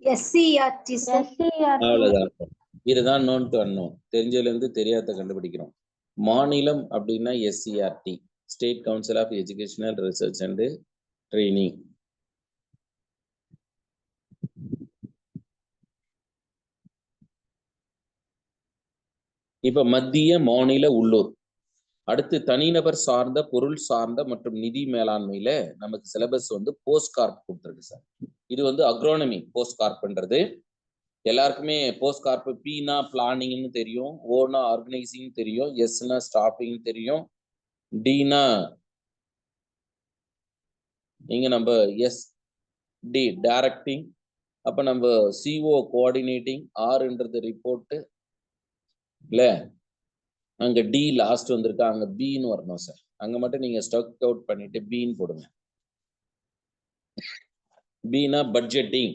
[SPEAKER 3] SCERT.
[SPEAKER 2] அவ்வளவுதான். இதுதான் நோன் டு அன்னோன். தெரிஞ்சதுல இருந்து தெரியாத கண்டுபிடிக்கிறோம். மாநிலம் அப்படின்னா SCERT, state council of educational research and training. இப்ப மத்திய, மாநில, உள்ளூர். அடுத்து தனிநபர் சார்ந்த, பொருள் சார்ந்த மற்றும் நிதி மேலாண்மையில நமக்கு சிலபஸ் போஸ்ட் கார்ப் கொடுத்துருக்கு சார். இது அக்ரோனமி. போஸ்ட் கார்ப்ன்றது எல்லாருக்குமே போஸ்ட் கார்ப். Pனா பிளானிங்னு தெரியும், ஓனா ஆர்கனைசிங் தெரியும், எஸ்னா ஸ்டாஃபிங் தெரியும், டினா இங்க நம்ம SD டைரக்டிங், அப்ப நம்ம CO கோஆர்டினேட்டிங், Rன்றது ரிப்போர்ட் இல்ல. அங்க டி லாஸ்ட் வந்திருக்கா, அங்க பின்னு வரணும் சார். அங்க மட்டும் நீங்க ஸ்டக் அவுட் பண்ணிட்டு பின்னு போடுங்க. பினா பட்ஜெட்டிங்.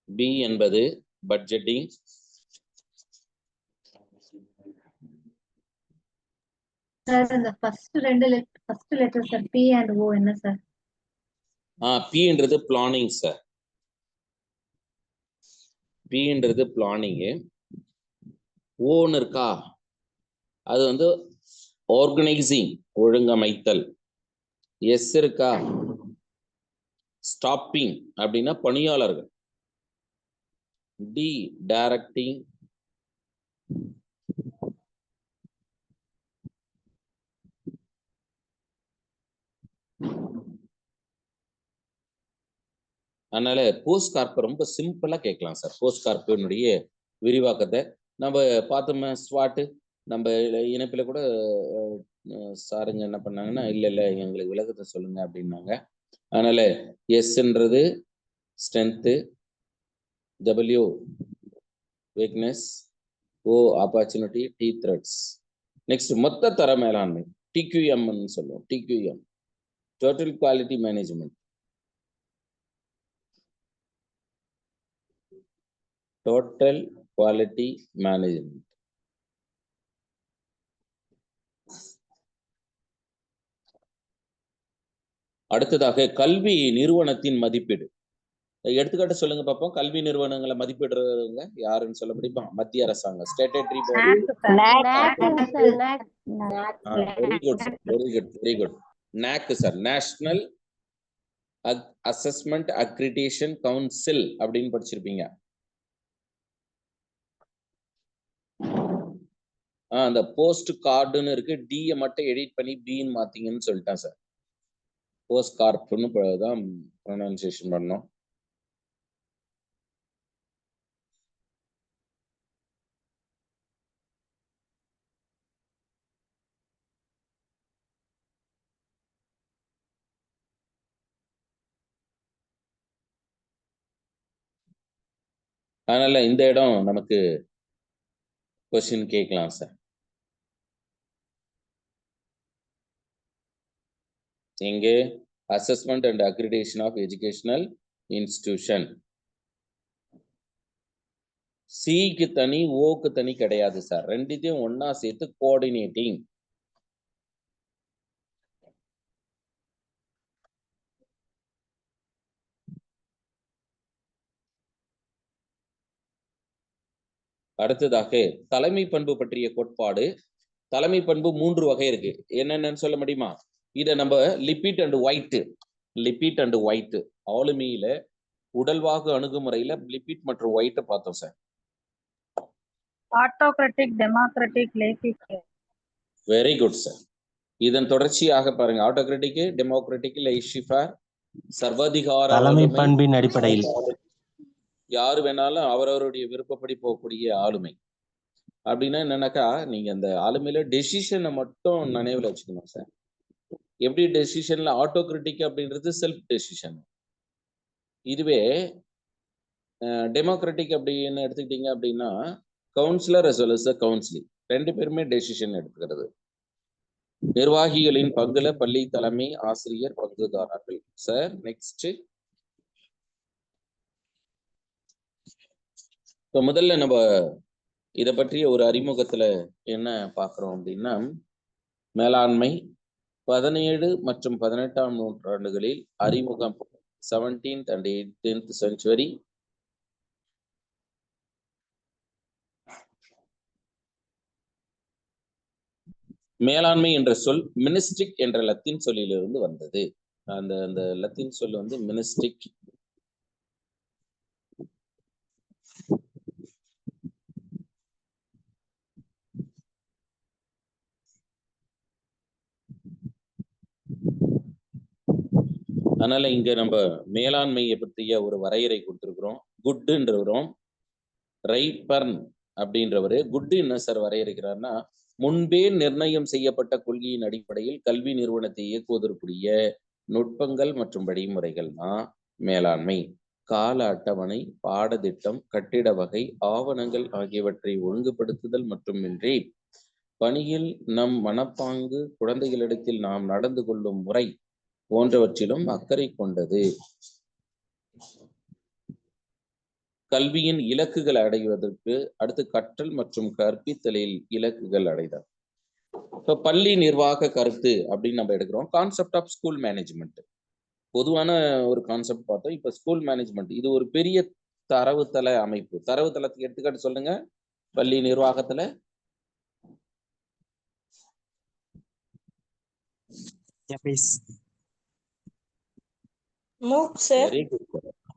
[SPEAKER 2] பி என்பது பட்ஜெட்டிங்.
[SPEAKER 3] சார் இந்த first letter sir P and O என்ன சார்?
[SPEAKER 2] பின்றது பிளானிங் சார். பின்றது பிளானிங். ஓன்னு இருக்கா, அது வந்து ஆர்கனைசிங், ஒழுங்கமைத்தல். எஸ் இருக்கா, ஸ்டாப்பிங் அப்படின்னா பணியாளர்கள். D directing. அதனால போஸ்ட் கார்ப் ரொம்ப சிம்பிளா கேட்கலாம் சார். போஸ்ட் கார்ப்பினுடைய விரிவாக்கத்தை நம்ம பார்த்தோம்னா ஸ்வாட்டு நம்ம இணைப்பில் கூட சாருங்க என்ன பண்ணாங்கன்னா இல்லை எங்களுக்கு விளக்கத்தை சொல்லுங்க அப்படின்னாங்க. அதனால எஸ்ன்றது ஸ்ட்ரென்த்து, டபிள்யூ வீக்னஸ், ஓ ஆப்பர்ச்சுனிட்டி, டி த்ரெட்ஸ். நெக்ஸ்ட் மொத்த தர மேலாண்மை, டிக்யூஎம்னு சொல்லுவோம். TQM total quality management. Total quality management. அடுத்ததாக கல்வி நிறுவனத்தின் மதிப்பீடு. எடுத்துக்காட்டு சொல்லுங்க பார்ப்போம். கல்வி நிறுவனங்களை மதிப்பிடுறவங்க யாருன்னு சொல்ல முடியுமா? மத்திய அரசாங்கம், statutory body. Very good sir, very good. NAAC sir, national assessment accreditation council அப்படின்னு படிச்சிருப்பீங்க. அந்த போஸ்ட் கார்டுன்னு இருக்கு, டியை மட்டும் எடிட் பண்ணி பின்னு மாத்தீங்கன்னு சொல்லிட்டேன் சார். போஸ்ட் கார்ப்னு தான் ப்ரொனன்சியேஷன் பண்ணோம். அதனால இந்த இடம் நமக்கு கொஸ்டின் கேட்கலாம் சார். எங்கே? Assessment and accreditation of educational institution. சிக்கு தனி, ஓக்கு தனி கிடையாது சார். ரெண்டுத்தையும் ஒன்னா சேர்த்து கோஆர்டினேட்டிங். அடுத்ததாக தலைமை பண்பு பற்றிய கோட்பாடு. தலைமை பண்பு 3 வகை இருக்கு. என்னென்னு சொல்ல முடியுமா? இதை நம்ம லிப்பிட் அண்ட் ஒயிட் ஆளுமையில உடல்வாகு அணுகுமுறையில லிப்பிட் மற்றும் ஒயிட் பார்த்தோம் sir.
[SPEAKER 6] Autocratic, democratic, LASIK.
[SPEAKER 2] Very good sir. இதன் தொடர்ச்சியாக பாருங்க, ஆட்டோகிராட்டிக், டெமோக்ராட்டிக், லைசிஃபேர், சர்வாதிகார
[SPEAKER 5] தலைமை பண்பின் அடிப்படையில்
[SPEAKER 2] யாரு வேணாலும் அவரவருடைய விருப்பப்படி போகக்கூடிய ஆளுமை. அப்படின்னா என்னன்னாக்கா, நீங்க அந்த ஆளுமையில டெசிஷனை மட்டும் நினைவுல வச்சுக்கணும் சார். எப்படி டெசிஷன்ல ஆட்டோகிராட்டிக் அப்படின்றது செல்ஃப் டெசிஷன். இதுவே டெமோக்ராட்டிக் அப்படின்னு எடுத்துக்கிட்டீங்க அப்படின்னா councillor as well as counselling ரெண்டு பேருமே டெசிஷன் எடுத்துக்கிறது. நிர்வாகிகளின் பங்குல பள்ளி தலைமை ஆசிரியர் பங்குதாரர்கள். Sir next. இப்போ முதல்ல நம்ம இதை பற்றிய ஒரு அறிமுகத்துல என்ன பார்க்குறோம் அப்படின்னா, மேலாண்மை 17 மற்றும் 18ஆம் நூற்றாண்டுகளில் அறிமுகம். 17th and 18th century. மேலாண்மை என்ற சொல் மினிஸ்ட்ரிக் என்ற லத்தீன் சொல்லிலிருந்து வந்தது. அந்த லத்தீன் சொல் வந்து மினிஸ்ட்ரிக். அதனால இங்க நம்ம மேலாண்மையை பற்றிய ஒரு வரையறை கொடுத்துருக்குறோம். குட்ன்றவரும் ரைப்பர்ன் அப்படின்றவரு குட் என்ன சார் வரையறுக்கிறார்னா, முன்பே நிர்ணயம் செய்யப்பட்ட கொள்கையின் அடிப்படையில் கல்வி நிறுவனத்தை இயக்குவதற்குரிய நுட்பங்கள் மற்றும் வழிமுறைகள் தான் மேலாண்மை. கால அட்டவணை, பாடத்திட்டம், கட்டிட வகை, ஆவணங்கள் ஆகியவற்றை ஒழுங்குபடுத்துதல் மட்டுமின்றி பணியில் நம் மனப்பாங்கு, குழந்தைகளிடத்தில் நாம் நடந்து கொள்ளும் முறை போன்றவற்றிலும் அக்கறை கொண்டது. கல்வியின் இலக்குகள் அடைவதற்கு அடுத்து கற்றல் மற்றும் கற்பித்தலில் இலக்குகள் அடைதல். இப்போ பள்ளி நிர்வாக கருத்து அப்படின்னு நம்ம எடுக்கிறோம். கான்செப்ட் ஆஃப் ஸ்கூல் மேனேஜ்மெண்ட் பொதுவான ஒரு கான்செப்ட் பார்த்தோம். இப்போ ஸ்கூல் மேனேஜ்மெண்ட் இது ஒரு பெரிய தரவுத்தள அமைப்பு. தரவுத்தளத்துக்கு எடுத்துக்காட்டு சொல்லுங்க. பள்ளி நிர்வாகத்துல
[SPEAKER 5] MOOC sir.
[SPEAKER 2] Very good,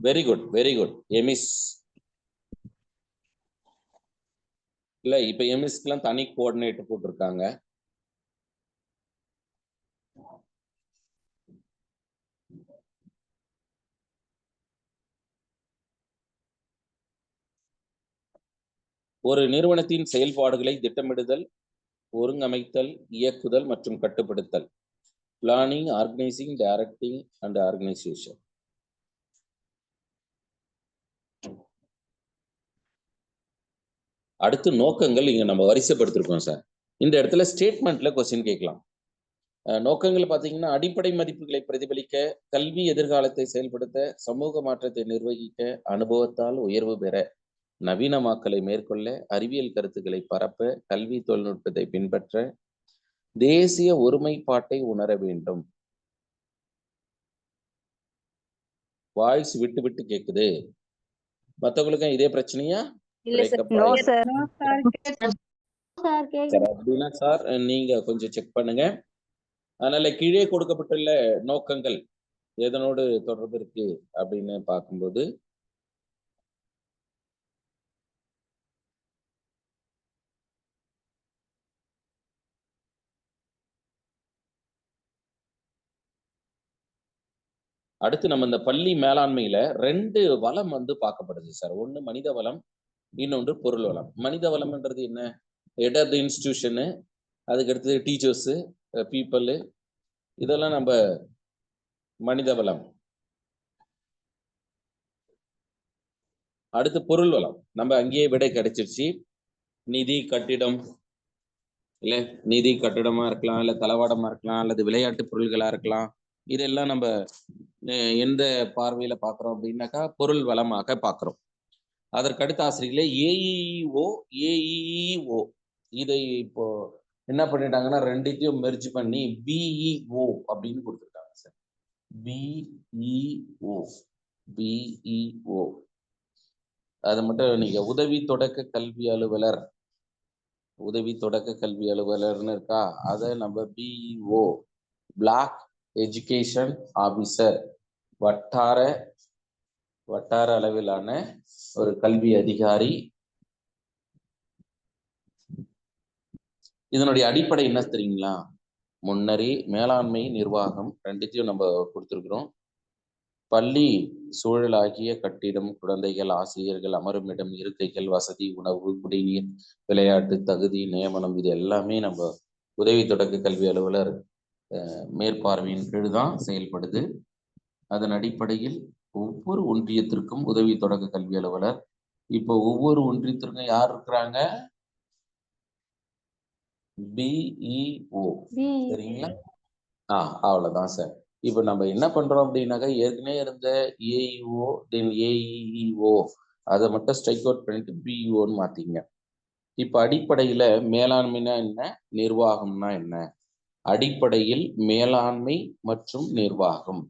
[SPEAKER 2] very good, very good. EMIS இல்ல, இப்ப எமிஸ்க்குலாம் தனி கோஆர்டினேட்டர் போட்டிருக்காங்க. ஒரு நிறுவனத்தின் செயல்பாடுகளை திட்டமிடுதல், ஒருங்கமைத்தல், இயக்குதல் மற்றும் கட்டுப்படுத்தல். Planning, organising, directing and organisation. அடுத்து நோக்கங்கள் இங்க நம்ம வரிசைப்படுத்திருக்கோம் சார். இந்த இடத்துல ஸ்டேட்மெண்ட்ல கொஸ்டின் கேட்கலாம். நோக்கங்கள் பார்த்தீங்கன்னா அடிப்படை மதிப்புகளை பிரதிபலிக்க, கல்வி எதிர்காலத்தை செயல்படுத்த, சமூக மாற்றத்தை நிர்வகிக்க, அனுபவத்தால் உயர்வு பெற, நவீனமாக்கலை மேற்கொள்ள, அறிவியல் கருத்துக்களை பரப்ப, கல்வி தொழில்நுட்பத்தை பின்பற்ற, தேசிய ஒருமைப்பாட்டை உணர வேண்டும். வாய்ஸ் விட்டு விட்டு கேக்குது. மற்றவங்களுக்கும் இதே பிரச்சனையா?
[SPEAKER 5] இல்ல sir.
[SPEAKER 2] Breakup
[SPEAKER 3] No,
[SPEAKER 2] ஆயிடுச்சு.
[SPEAKER 3] sir.
[SPEAKER 6] No, sir.
[SPEAKER 3] சார்
[SPEAKER 2] சரி,
[SPEAKER 3] கேக்குது.
[SPEAKER 2] அப்படின்னா சார் நீங்க கொஞ்சம் செக் பண்ணுங்க. அதனால கீழே கொடுக்கப்பட்டுள்ள நோக்கங்கள் எதனோடு தொடர்பு இருக்கு அப்படின்னு பார்க்கும்போது, அடுத்து நம்ம இந்த பள்ளி மேலாண்மையில 2 வளம் வந்து பார்க்கப்படுது சார். ஒண்ணு மனித வளம், இன்னொன்று பொருள் வளம். மனித வளம்ன்றது என்ன? ஹெட் ஆஃப் தி இன்ஸ்டிடியூஷனு, அதுக்கு அடுத்தது டீச்சர்ஸ், பீப்புள், இதெல்லாம் நம்ம மனித வளம். அடுத்து பொருள் வளம். நம்ம அங்கேயே விடை கிடைச்சிருச்சு. நிதி, கட்டிடம், இல்ல நிதி கட்டிடமா இருக்கலாம், இல்ல தளவாடமா இருக்கலாம், அல்லது விளையாட்டு பொருள்களா இருக்கலாம். இதெல்லாம் நம்ம எந்த பார்வையில பார்க்கிறோம் அப்படின்னாக்கா பொருள் வளமாக பார்க்கிறோம். அதற்கடுத்த ஆசிரியர்களே ஏஇஓ, ஏஇஓ இதை இப்போ என்ன பண்ணிட்டாங்கன்னா ரெண்டுத்தையும் மெர்ஜ் பண்ணி பிஇஓ அப்படின்னு கொடுத்துருக்காங்க சார். BEO, BEO. அது மட்டும் நீங்க உதவி தொடக்க கல்வி அலுவலர், உதவி தொடக்க கல்வி அலுவலர்னு இருக்கா, அதை நம்ம பிஇஓ, பிளாக் எஜுகேஷன் ஆபீசர், வட்டார அளவிலான ஒரு கல்வி அதிகாரி. இதனுடைய அடிப்படை என்ன தெரியுங்களா? முன்னரே மேலாண்மை, நிர்வாகம் ரெண்டுத்தையும் நம்ம கொடுத்துருக்குறோம். பள்ளி சூழலாகிய கட்டிடம், குழந்தைகள், ஆசிரியர்கள், அமரும் இடம், இருக்கைகள், வசதி, உணவு, குடிநீர், விளையாட்டு, தகுதி, நியமனம், இது எல்லாமே நம்ம உதவி தொடக்க கல்வி அலுவலர் மேற்பார்வையின் கீழ் தான் செயல்படுது. அதன் அடிப்படையில் ஒவ்வொரு ஒன்றியத்திற்கும் உதவி தொடக்க கல்வி அலுவலர். இப்போ ஒவ்வொரு ஒன்றியத்திற்கும் யார் இருக்கிறாங்க? பிஇஓ. சரிங்களா? அவ்வளவுதான் சார். இப்போ நம்ம என்ன பண்றோம் அப்படின்னாக்கா ஏற்கனவே இருந்த ஏஇஓ தென் ஏஇஓ அதை மட்டும் ஸ்ட்ரைக் அவுட் பண்ணிட்டு பிஇஓன்னு மாத்திங்க. இப்போ அடிப்படையில மேலாண்மைனா என்ன, நிர்வாகம்னா என்ன? அடிப்படையில் மேலாண்மை மற்றும் நிர்வாகம்.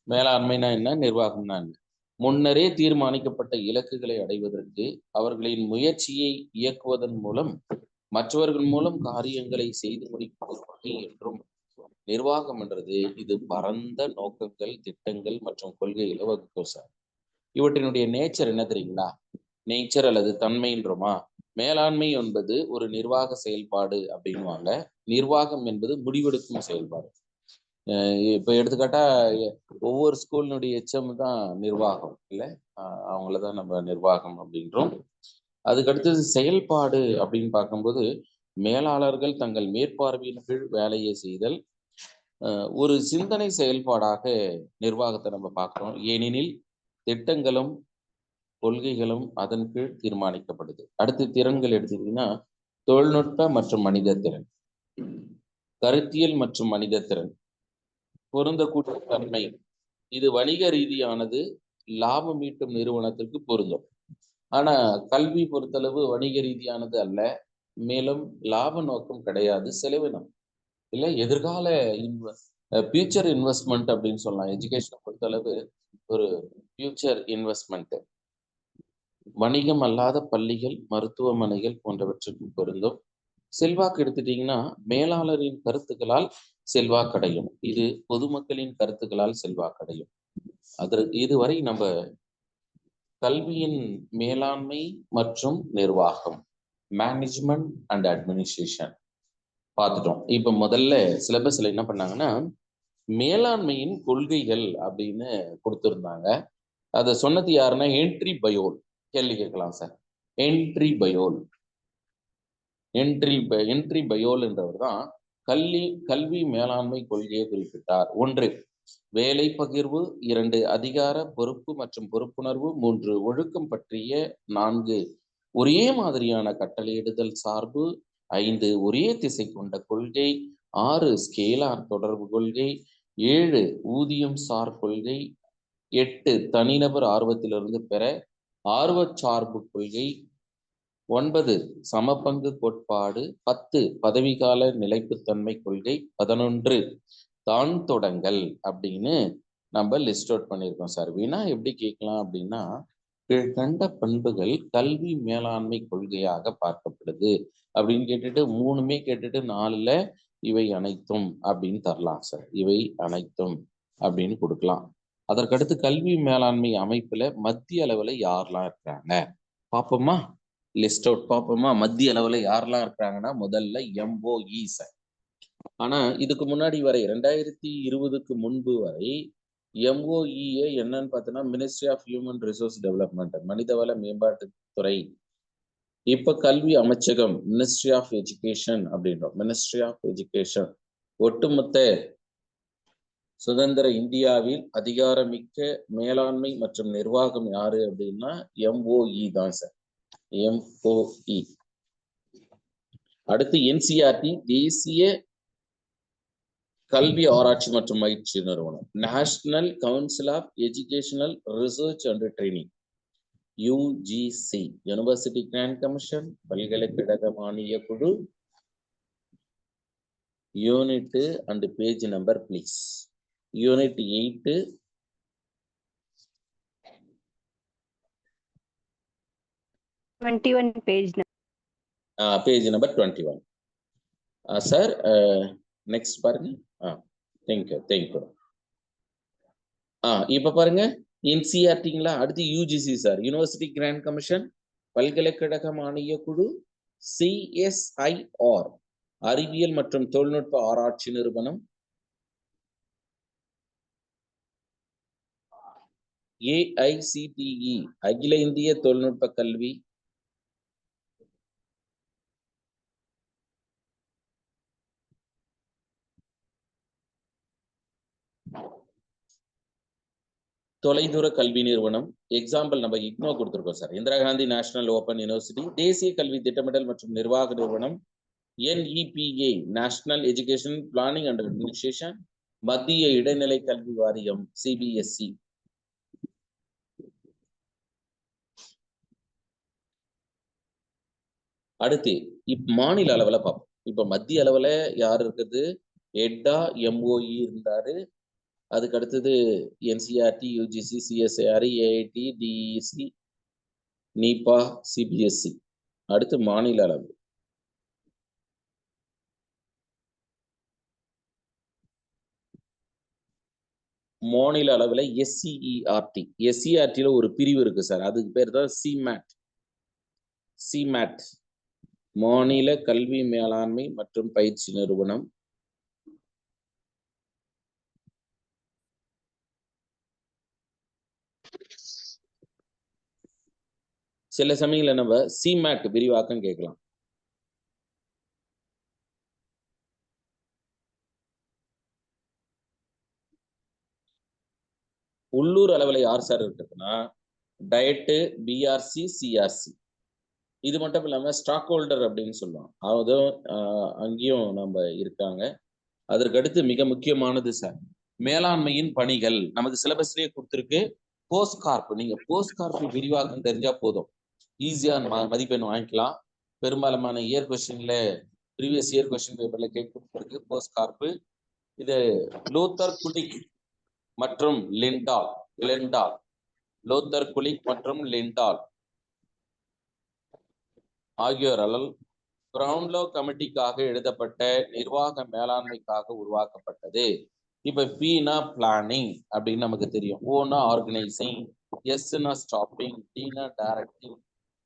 [SPEAKER 2] மேலாண்மைனா என்ன, நிர்வாகம்னா என்ன? முன்னரே தீர்மானிக்கப்பட்ட இலக்குகளை அடைவதற்கு அவர்களின் முயற்சியை இயக்குவதன் மூலம் மற்றவர்கள் மூலம் காரியங்களை செய்து முடிக்கும் வகை என்றும் நிர்வாகம் என்றது இது பரந்த நோக்கங்கள், திட்டங்கள் மற்றும் கொள்கைகளை வகுக்கும் சார். இவற்றினுடைய நேச்சர் என்ன தெரியுங்களா? நேச்சர் அல்லது தன்மைன்றோமா? மேலாண்மை என்பது ஒரு நிர்வாக செயல்பாடு அப்படின்வாங்க. நிர்வாகம் என்பது முடிவெடுக்கும் செயல்பாடு. இப்ப எடுத்துக்காட்டா ஒவ்வொரு ஸ்கூலினுடைய எச்எம் தான் நிர்வாகம், இல்ல அவங்களதான் நம்ம நிர்வாகம் அப்படின்றோம். அதுக்கு அடுத்தது செயல்பாடு அப்படின்னு பார்க்கும்போது மேலாளர்கள் தங்கள் மேற்பார்வையின் கீழ் வேலையை செய்தல் ஒரு சிந்தனை செயல்பாடாக நிர்வாகத்தை நம்ம பார்க்கிறோம். ஏனெனில் திட்டங்களும் கொள்கைகளும் அதன் கீழ் தீர்மானிக்கப்படுது. அடுத்து திறன்கள் எடுத்துக்கிட்டீங்கன்னா தொழில்நுட்ப மற்றும் மனித திறன், கருத்தியல் மற்றும் மனித திறன், பொருந்தக்கூடிய தன்மை. இது வணிக ரீதியானது, லாபம் ஈட்டும் நிறுவனத்திற்கு பொருந்தும். ஆனா கல்வி பொறுத்தளவு வணிக ரீதியானது அல்ல, மேலும் லாப நோக்கம் கிடையாது, செலவினம் இல்லை, எதிர்கால ஃபியூச்சர் இன்வெஸ்ட்மெண்ட் அப்படின்னு சொல்லலாம். எஜுகேஷனை பொறுத்தளவு ஒரு ஃபியூச்சர் இன்வெஸ்ட்மெண்ட். வணிகம் அல்லாத பள்ளிகள், மருத்துவமனைகள் போன்றவற்றுக்கு பொருந்தும். செல்வாக்கு எடுத்துட்டீங்கன்னா மேலாளரின் கருத்துக்களால் செல்வாக்கடையும், இது பொதுமக்களின் கருத்துக்களால் செல்வாக்கடையும். இதுவரை நம்ம கல்வியின் மேலாண்மை மற்றும் நிர்வாகம், மேனேஜ்மெண்ட் அண்ட் அட்மினிஸ்ட்ரேஷன் பார்த்துட்டோம். இப்ப முதல்ல சிலபஸ்ல என்ன பண்ணாங்கன்னா மேலாண்மையின் கொள்கைகள் அப்படின்னு கொடுத்திருந்தாங்க. அதை சொன்னது யாருன்னா ஹென்றி பயோல். கேள்வி கேட்கலாம் சார். ஹென்றி பயோல் என்றவர் தான் கல்வி மேலாண்மை கொள்கையை குறிப்பிட்டார். 1 வேலை பகிர்வு, 2 அதிகார பொறுப்பு மற்றும் பொறுப்புணர்வு, 3 ஒழுக்கம் பற்றிய, 4 ஒரே மாதிரியான கட்டளையிடுதல் சார்பு, 5 ஒரே திசை கொண்ட கொள்கை, 6 ஸ்கேலார் தொடர்பு கொள்கை, 7 ஊதியம் சார் கொள்கை, 8 தனிநபர் ஆர்வத்திலிருந்து பெற ஆர்வச் சார்பு கொள்கை, 9 சமபங்கு கோட்பாடு, 10 பதவிகால நிலைப்புத்தன்மை கொள்கை, 11 தான் தொடங்கல் அப்படின்னு நம்ம லிஸ்ட் அவுட் பண்ணியிருக்கோம் சார். வினா எப்படி கேட்கலாம் அப்படின்னா, கீழ்கண்ட பண்புகள் கல்வி மேலாண்மை கொள்கையாக பார்க்கப்படுது அப்படின்னு கேட்டுட்டு 3மே கேட்டுட்டு 4ல இவை அனைத்தும் அப்படின்னு தரலாம் சார். இவை அனைத்தும் அப்படின்னு கொடுக்கலாம். அதற்கடுத்து கல்வி மேலாண்மை அமைப்புல மத்திய அளவுல யாரெல்லாம் இருக்கிறாங்க பார்ப்போமா? லிஸ்ட் அவுட் பார்ப்போமா? மத்திய அளவுல யாரெல்லாம் இருக்கிறாங்கன்னா முதல்ல MOE சார். ஆனா இதுக்கு முன்னாடி வரை 2020க்கு முன்பு வரை MOE என்னன்னு பார்த்தோன்னா ministry of human resource development, மனிதவள மேம்பாட்டுத்துறை. இப்ப கல்வி அமைச்சகம், மினிஸ்ட்ரி ஆஃப் எஜுகேஷன் அப்படின்றோம். Ministry of education. ஒட்டுமொத்த சுதந்திர இந்தியாவில் அதிகாரமிக்க மேலாண்மை மற்றும் நிர்வாகம் யாரு அப்படின்னா MOE தான் சார். MOE. அடுத்து NCERT, தேசிய கல்வி ஆராய்ச்சி மற்றும் பயிற்சி நிறுவனம். National council of educational research and training, UGC. University grant commission, பல்கலைக்கழக மானிய குழு. Unit and page number please. Unit 8, page number 21 sir. Next பாருங்க. தேங்க்யூ. இப்ப பாருங்க NCERTங்களா. அடுத்து UGC sir, university grant commission, பல்கலைக்கழக மானிய குழு. CSIR, அறிவியல் மற்றும் தொழில்நுட்ப ஆராய்ச்சி நிறுவனம். AICTE, அகில இந்திய தொழில்நுட்ப கல்வி. தொலைதூர கல்வி நிறுவனம். எக்ஸாம்பிள் நம்ம IGNOU கொடுத்துருக்கோம் sir. Indira Gandhi national open university. தேசிய கல்வி திட்டமிடல் மற்றும் நிர்வாக நிறுவனம் NEPA, national education planning and administration. மத்திய இடைநிலை கல்வி வாரியம் CBSE. அடுத்து மாநில அளவுல பார்ப்போம். இப்ப மத்திய அளவுல யார் இருக்குது? ஹெட்டா MOE இருந்தாரு. அதுக்கு அடுத்தது NCERT, UGC, CSIR, AIT, DEC, NEPA, CBSE. அடுத்து மாநில அளவு. மாநில அளவுல SCERT ஒரு பிரிவு இருக்கு சார். அதுக்கு பேர் தான் CMAT, மாநில கல்வி மேலாண்மை மற்றும் பயிற்சி நிறுவனம். சில சமயங்கள நம்ம CMAT விரிவாக்கம் கேட்கலாம். உள்ளூர் அளவுல யார் சார் இருக்குன்னா டயட்டு, BRC, CRC. இது மட்டும் இல்லாம ஸ்டாக் ஹோல்டர் அப்படின்னு சொல்லுவாங்க. அதுவும் அங்கேயும் நம்ம இருக்காங்க. அதற்கு அடுத்து மிக முக்கியமானது சார் மேலாண்மையின் பணிகள். நமக்கு சிலபஸ்லயே கொடுத்துருக்கு போஸ்ட் கார்ப். நீங்க போஸ்ட் கார்ப் விரிவாக்கம் தெரிஞ்சா போதும், ஈஸியா மதிப்பெண் வாங்கிக்கலாம். பெரும்பாலான இயர் கொஸ்டின்ல ப்ரீவியஸ் இயர் கொஸ்டின் பேப்பர்ல கேட்கப்பட்டிருக்கு போஸ்ட் கார்ப்பு. இது லூத்தர் குலிக் மற்றும் லிண்டால் லூத்தர் குலிக் மற்றும் லிண்டால் ஆகியோரால் பிரவுன்லோ கமிட்டிக்காக எழுதப்பட்ட நிர்வாக மேலாண்மைக்காக உருவாக்கப்பட்டது. இப்ப பீனா பிளானிங் அப்படின்னு நமக்கு தெரியும், ஓனா ஆர்கனைசிங், எஸ்னா ஸ்டாப்பிங், டீனா directing,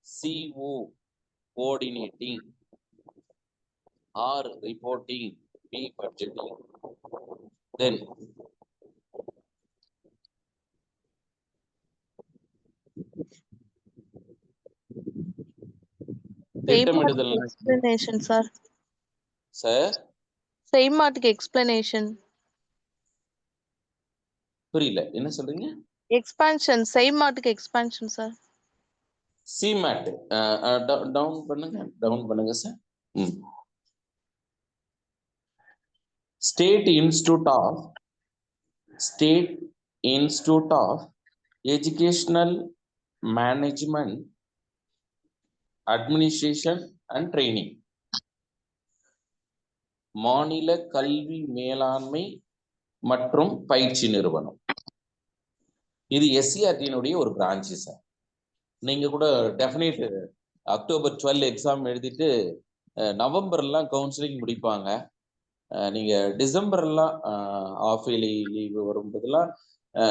[SPEAKER 2] CO coordinating, R reporting, B budgeting. Then திட்டமிடுதல்
[SPEAKER 3] explanation sir.
[SPEAKER 2] Sir
[SPEAKER 3] Same explanation.
[SPEAKER 2] புரியல, என்ன சொல்றீங்க?
[SPEAKER 3] Expansion, same expansion sir.
[SPEAKER 2] SIEMAT down பண்ணுங்க sir. State institute of educational management administration and training, மாநில கல்வி மேலாண்மை மற்றும் பயிற்சி நிறுவனம். இது எஸ்சிஆர்டியினுடைய ஒரு பிரான்ச்சு சார். நீங்க கூட டெஃபினேட் அக்டோபர் 12 எக்ஸாம் எழுதிட்டு நவம்பர்லாம் கவுன்சிலிங் முடிப்பாங்க. நீங்க டிசம்பர்லாம் ஆஃப் இயர்லி லீவு வரும்போதெல்லாம்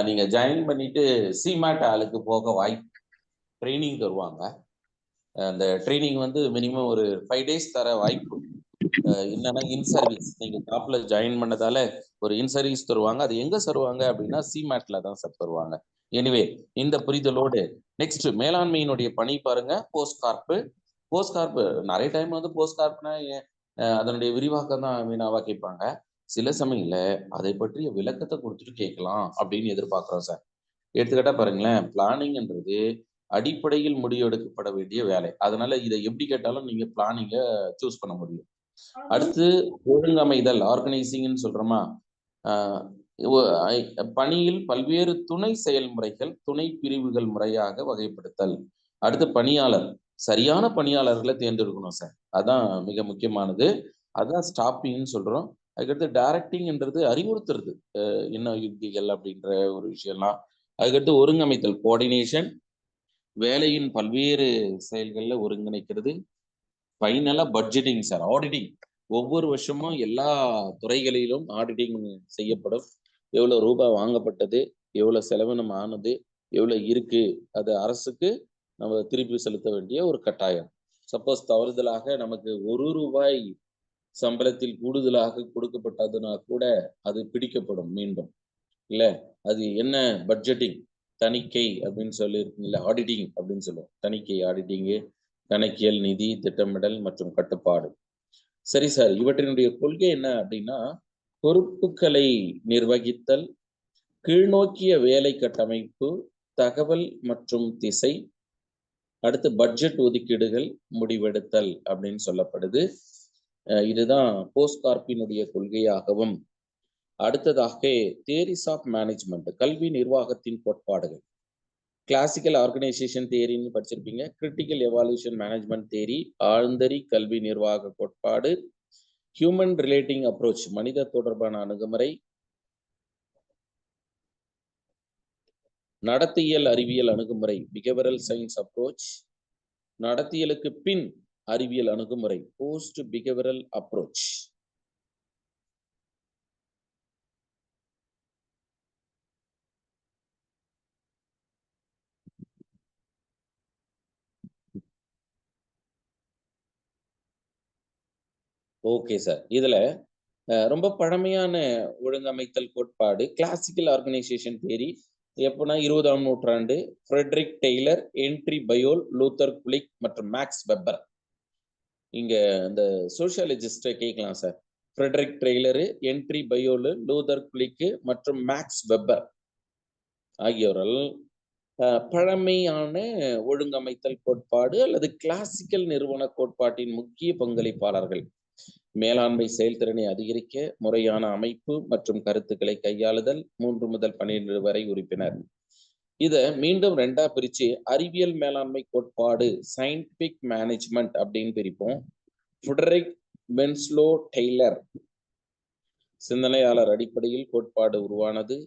[SPEAKER 2] நீங்க ஜாயின் பண்ணிட்டு சிமேட் ஆளுக்கு போக வாய்ப்பு, ட்ரைனிங் தருவாங்க. அந்த ட்ரைனிங் வந்து மினிமம் ஒரு 5 days தர வாய்ப்பு. என்னன்னா இன் சர்வீஸ், நீங்க ஜாப்ல ஜாயின் பண்ணதால ஒரு இன் சர்வீஸ் தருவாங்க. அது எங்க தருவாங்க அப்படின்னா சிமேட்ல தான் சார் தருவாங்க. எனிவே இந்த புரிதலோடு நெக்ஸ்ட் மேலாண்மையினுடைய பணி பாருங்க. போஸ்ட் கார்ப்பு நிறைய டைம் வந்து போஸ்ட் கார்ப்னா அதனுடைய விரிவாக்கம் தான் மீனாவா கேட்பாங்க. சில சமயங்கள அதை பற்றிய விளக்கத்தை கொடுத்துட்டு கேட்கலாம் அப்படின்னு எதிர்பார்க்கிறோம் சார். எடுத்துக்கிட்டா பாருங்களேன், பிளானிங்ன்றது அடிப்படையில் முடிவெடுக்கப்பட வேண்டிய வேலை. அதனால இதை எப்படி கேட்டாலும் நீங்க பிளானிங்க சூஸ் பண்ண முடியும். அடுத்து ஒழுங்கமைதல், ஆர்கனைசிங்னு சொல்றோமா, பணியில் பல்வேறு துணை செயல்முறைகள், துணை பிரிவுகள் முறையாக வகைப்படுத்தல். அடுத்து பணியாளர், சரியான பணியாளர்களை தேர்ந்தெடுக்கணும் சார், அதான் மிக முக்கியமானது. அதான் ஸ்டாப்பிங்னு சொல்றோம். அதுக்கடுத்து டைரக்டிங்ன்றது அறிவுறுத்துறது, என்ன யுக்திகள் அப்படின்ற ஒரு விஷயம்லாம். அதுக்கடுத்து ஒருங்கமைத்தல், கோஆர்டினேஷன், வேலையின் பல்வேறு செயல்கள்ல ஒருங்கிணைக்கிறது. ஃபைனலா பட்ஜெட்டிங் சார், ஆடிட்டிங். ஒவ்வொரு வருஷமும் எல்லா துறைகளிலும் ஆடிட்டிங் செய்யப்படும். எவ்வளவு ரூபாய் வாங்கப்பட்டது, எவ்வளவு செலவினம் ஆனது, எவ்வளவு இருக்கு, அது அரசுக்கு நம்ம திருப்பி செலுத்த வேண்டிய ஒரு கட்டாயம். சப்போஸ் தவறுதலாக நமக்கு 1 ரூபாய் சம்பளத்தில் கூடுதலாக கொடுக்கப்பட்டதுன்னா கூட அது பிடிக்கப்படும் மீண்டும். இல்ல அது என்ன பட்ஜெட்டிங், தணிக்கை அப்படின்னு சொல்லியிருக்கீங்களா, ஆடிட்டிங் அப்படின்னு சொல்லுவோம். தணிக்கை, ஆடிட்டிங்கு, கணக்கியல், நிதி, திட்டமிடல் மற்றும் கட்டுப்பாடு. சரி சார், இவற்றினுடைய கொள்கை என்ன அப்படின்னா, பொறுப்புகளை நிர்வகித்தல், கீழ்நோக்கிய வேலை கட்டமைப்பு, தகவல் மற்றும் திசை, அடுத்து பட்ஜெட் ஒதுக்கீடுகள், முடிவெடுத்தல் அப்படின்னு சொல்லப்படுது. இதுதான் போஸ்ட் கார்ப்பினுடைய கொள்கையாகவும். அடுத்ததாக தியரிஸ் ஆஃப் மேனேஜ்மெண்ட், கல்வி நிர்வாகத்தின் கோட்பாடுகள். கிளாசிக்கல் ஆர்கனைசேஷன் தியரின்னு படிச்சிருப்பீங்க. கிரிட்டிக்கல் எவால்யூஷன் மேனேஜ்மெண்ட் தியரி, ஆழ்ந்தறி கல்வி நிர்வாக கோட்பாடு, ஹியூமன் ரிலேட்டிங் அப்ரோச், மனித தொடர்பான அணுகுமுறை, நடத்தியல் அறிவியல் அணுகுமுறை, பிஹேவியரல் சயின்ஸ் அப்ரோச், நடத்தியலுக்கு பின் அறிவியல் அணுகுமுறை, post behavioural approach. Okay sir, இதுல ரொம்ப பழமையான ஒழுங்கமைத்தல் கோட்பாடு கிளாசிக்கல் ஆர்கனைசேஷன் தியரி. எப்போனா 20ஆம் நூற்றாண்டு Frederick Taylor, Henri Fayol, Luther Gulick மற்றும் மேக்ஸ் வெப்பர். இங்க இந்த சோசியாலஜிஸ்ட கேட்கலாம் sir. Frederick Taylor, Henri Fayol, Luther Gulick மற்றும் மேக்ஸ் வெப்பர் ஆகியோரால் பழமையான ஒழுங்கமைத்தல் கோட்பாடு அல்லது கிளாசிக்கல் நிறுவன கோட்பாட்டின் முக்கிய பங்களிப்பாளர்கள். மேலாண்மை செயல்திறனை அதிகரிக்க முறையான அமைப்பு மற்றும் கருத்துக்களை கையாளுதல், 3 முதல் 12 வரை உறுப்பினர். இத மீண்டும் ரெண்டா பிரிச்சு அறிவியல் மேலாண்மை கோட்பாடு சயின்டிபிக் மேனேஜ்மெண்ட் அப்படின்னு பிரிப்போம். ஃபிரெடரிக் பென்ஸ்லோ டெய்லர் சிந்தனையாளர் அடிப்படையில் கோட்பாடு உருவானது.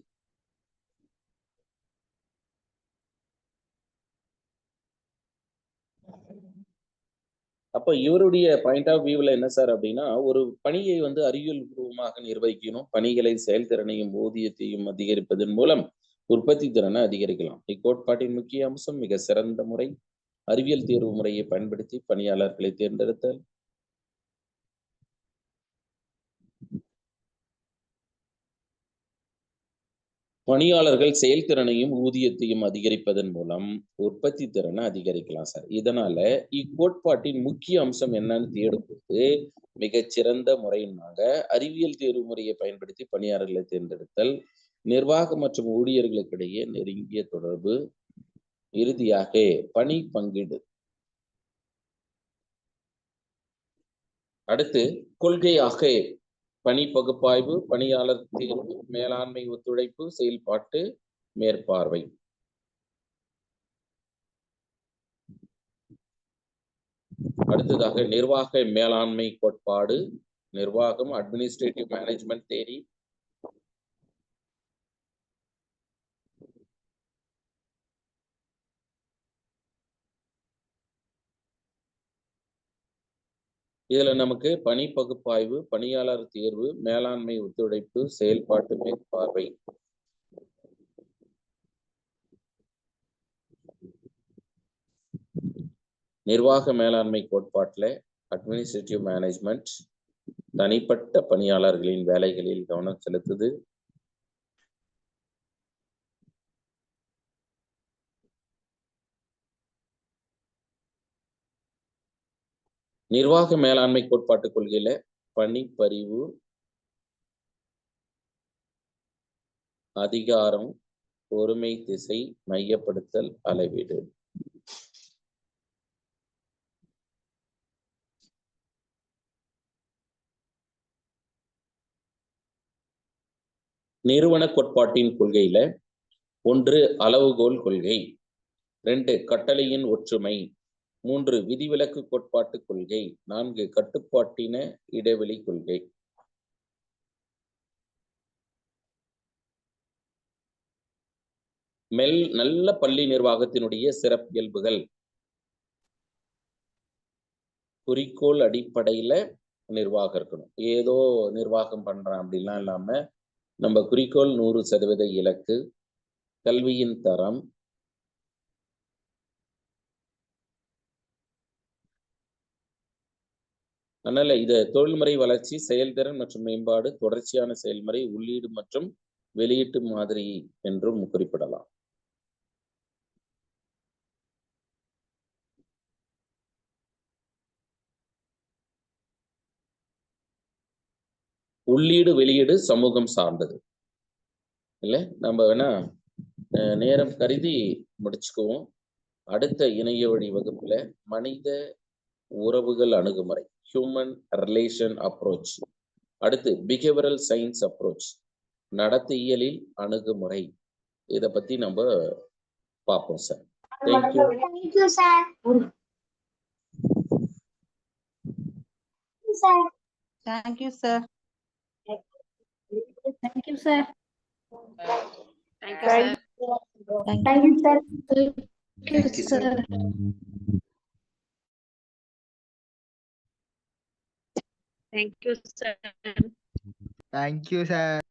[SPEAKER 2] அப்ப இவருடைய பாயிண்ட் ஆஃப் வியூல என்ன சார் அப்படின்னா, ஒரு பணியை அறிவியல் பூர்வமாக நிர்வகிக்கணும். பணிகளை செயல்திறனையும் ஊதியத்தையும் அதிகரிப்பதன் மூலம் உற்பத்தி திறனை அதிகரிக்கலாம். இக்கோட்பாட்டின் முக்கிய அம்சம் மிக சிறந்த முறை அறிவியல் தேர்வு முறையை பயன்படுத்தி பணியாளர்களை தேர்ந்தெடுத்தல். பணியாளர்கள் செயல்திறனையும் ஊதியத்தையும் அதிகரிப்பதன் மூலம் உற்பத்தி திறனை அதிகரிக்கலாம் சார். இதனால இக்கோட்பாட்டின் முக்கிய அம்சம் என்னன்னு தேடும்போது மிகச்சிறந்த முறையினாங்க அறிவியல் தேர்வு முறையை பயன்படுத்தி பணியாளர்களை தேர்ந்தெடுத்தல், நிர்வாகம் மற்றும் ஊழியர்களுக்கிடையே நெருங்கிய தொடர்பு, இறுதியாக பணி பங்கீடு. அடுத்து கொள்கையாக பணி பகுப்பாய்வு, பணியாளர் தேர்வு, மேலாண்மை ஒத்துழைப்பு, செயல்பாட்டு மேற்பார்வை. அடுத்ததாக நிர்வாக மேலாண்மை கோட்பாடு, நிர்வாகம் அட்மினிஸ்ட்ரேட்டிவ் மேனேஜ்மெண்ட் தேரி. இதுல நமக்கு பணி பகுப்பாய்வு, பணியாளர் தேர்வு, மேலாண்மை ஒத்துழைப்பு, செயல்பாட்டு மேற்பார்வை. நிர்வாக மேலாண்மை கோட்பாட்டுல அட்மினிஸ்ட்ரேட்டிவ் மேனேஜ்மெண்ட் தனிப்பட்ட பணியாளர்களின் வேலைகளில் கவனம் செலுத்துது. நிர்வாக மேலாண்மை கோட்பாட்டு கொள்கையில பணிப்பறிவு, அதிகாரம், பொறுமை, திசை, மையப்படுத்தல், அளவீடு. நிறுவன கோட்பாட்டின் கொள்கையில 1 அளவுகோல் கொள்கை, 2 கட்டளையின் ஒற்றுமை, 3 விதிவிலக்கு கோட்பாட்டு கொள்கை, 4 கட்டுப்பாட்டின இடைவெளி கொள்கை. நல்ல பள்ளி நிர்வாகத்தினுடைய சிறப்பியல்புகள். குறிக்கோள் அடிப்படையில நிர்வாகம் இருக்கணும். ஏதோ நிர்வாகம் பண்றேன் அப்படின்லாம் இல்லாம நம்ம குறிக்கோள் 100% இலக்கு, கல்வியின் தரம், அதனால இது தொழில்முறை வளர்ச்சி, செயல்திறன் மற்றும் மேம்பாடு, தொடர்ச்சியான செயல்முறை, உள்ளீடு மற்றும் வெளியீட்டு மாதிரி என்றும் குறிப்பிடலாம். உள்ளீடு வெளியீடு சமூகம் சார்ந்தது இல்ல. நம்ம வேணா நேரம் கருதி முடிச்சுக்குவோம். அடுத்த இணைய வழி வகுப்புல மனித உறவுகள் அணுகுமுறை, ஹியூமன் ரிலேஷன் அப்ரோச், அடுத்து பிஹேவியரல் சயின்ஸ் அப்ரோச், நடத்தையியலில் அணுகுமுறை, இதை பத்தி நம்ம பார்ப்போம் sir. Thank you.
[SPEAKER 6] Thank you, sir.
[SPEAKER 3] Thank you, sir.
[SPEAKER 5] Thank you, sir.
[SPEAKER 3] Thank you, sir. Thank you, sir.
[SPEAKER 5] Thank you, sir.
[SPEAKER 4] Thank you, sir.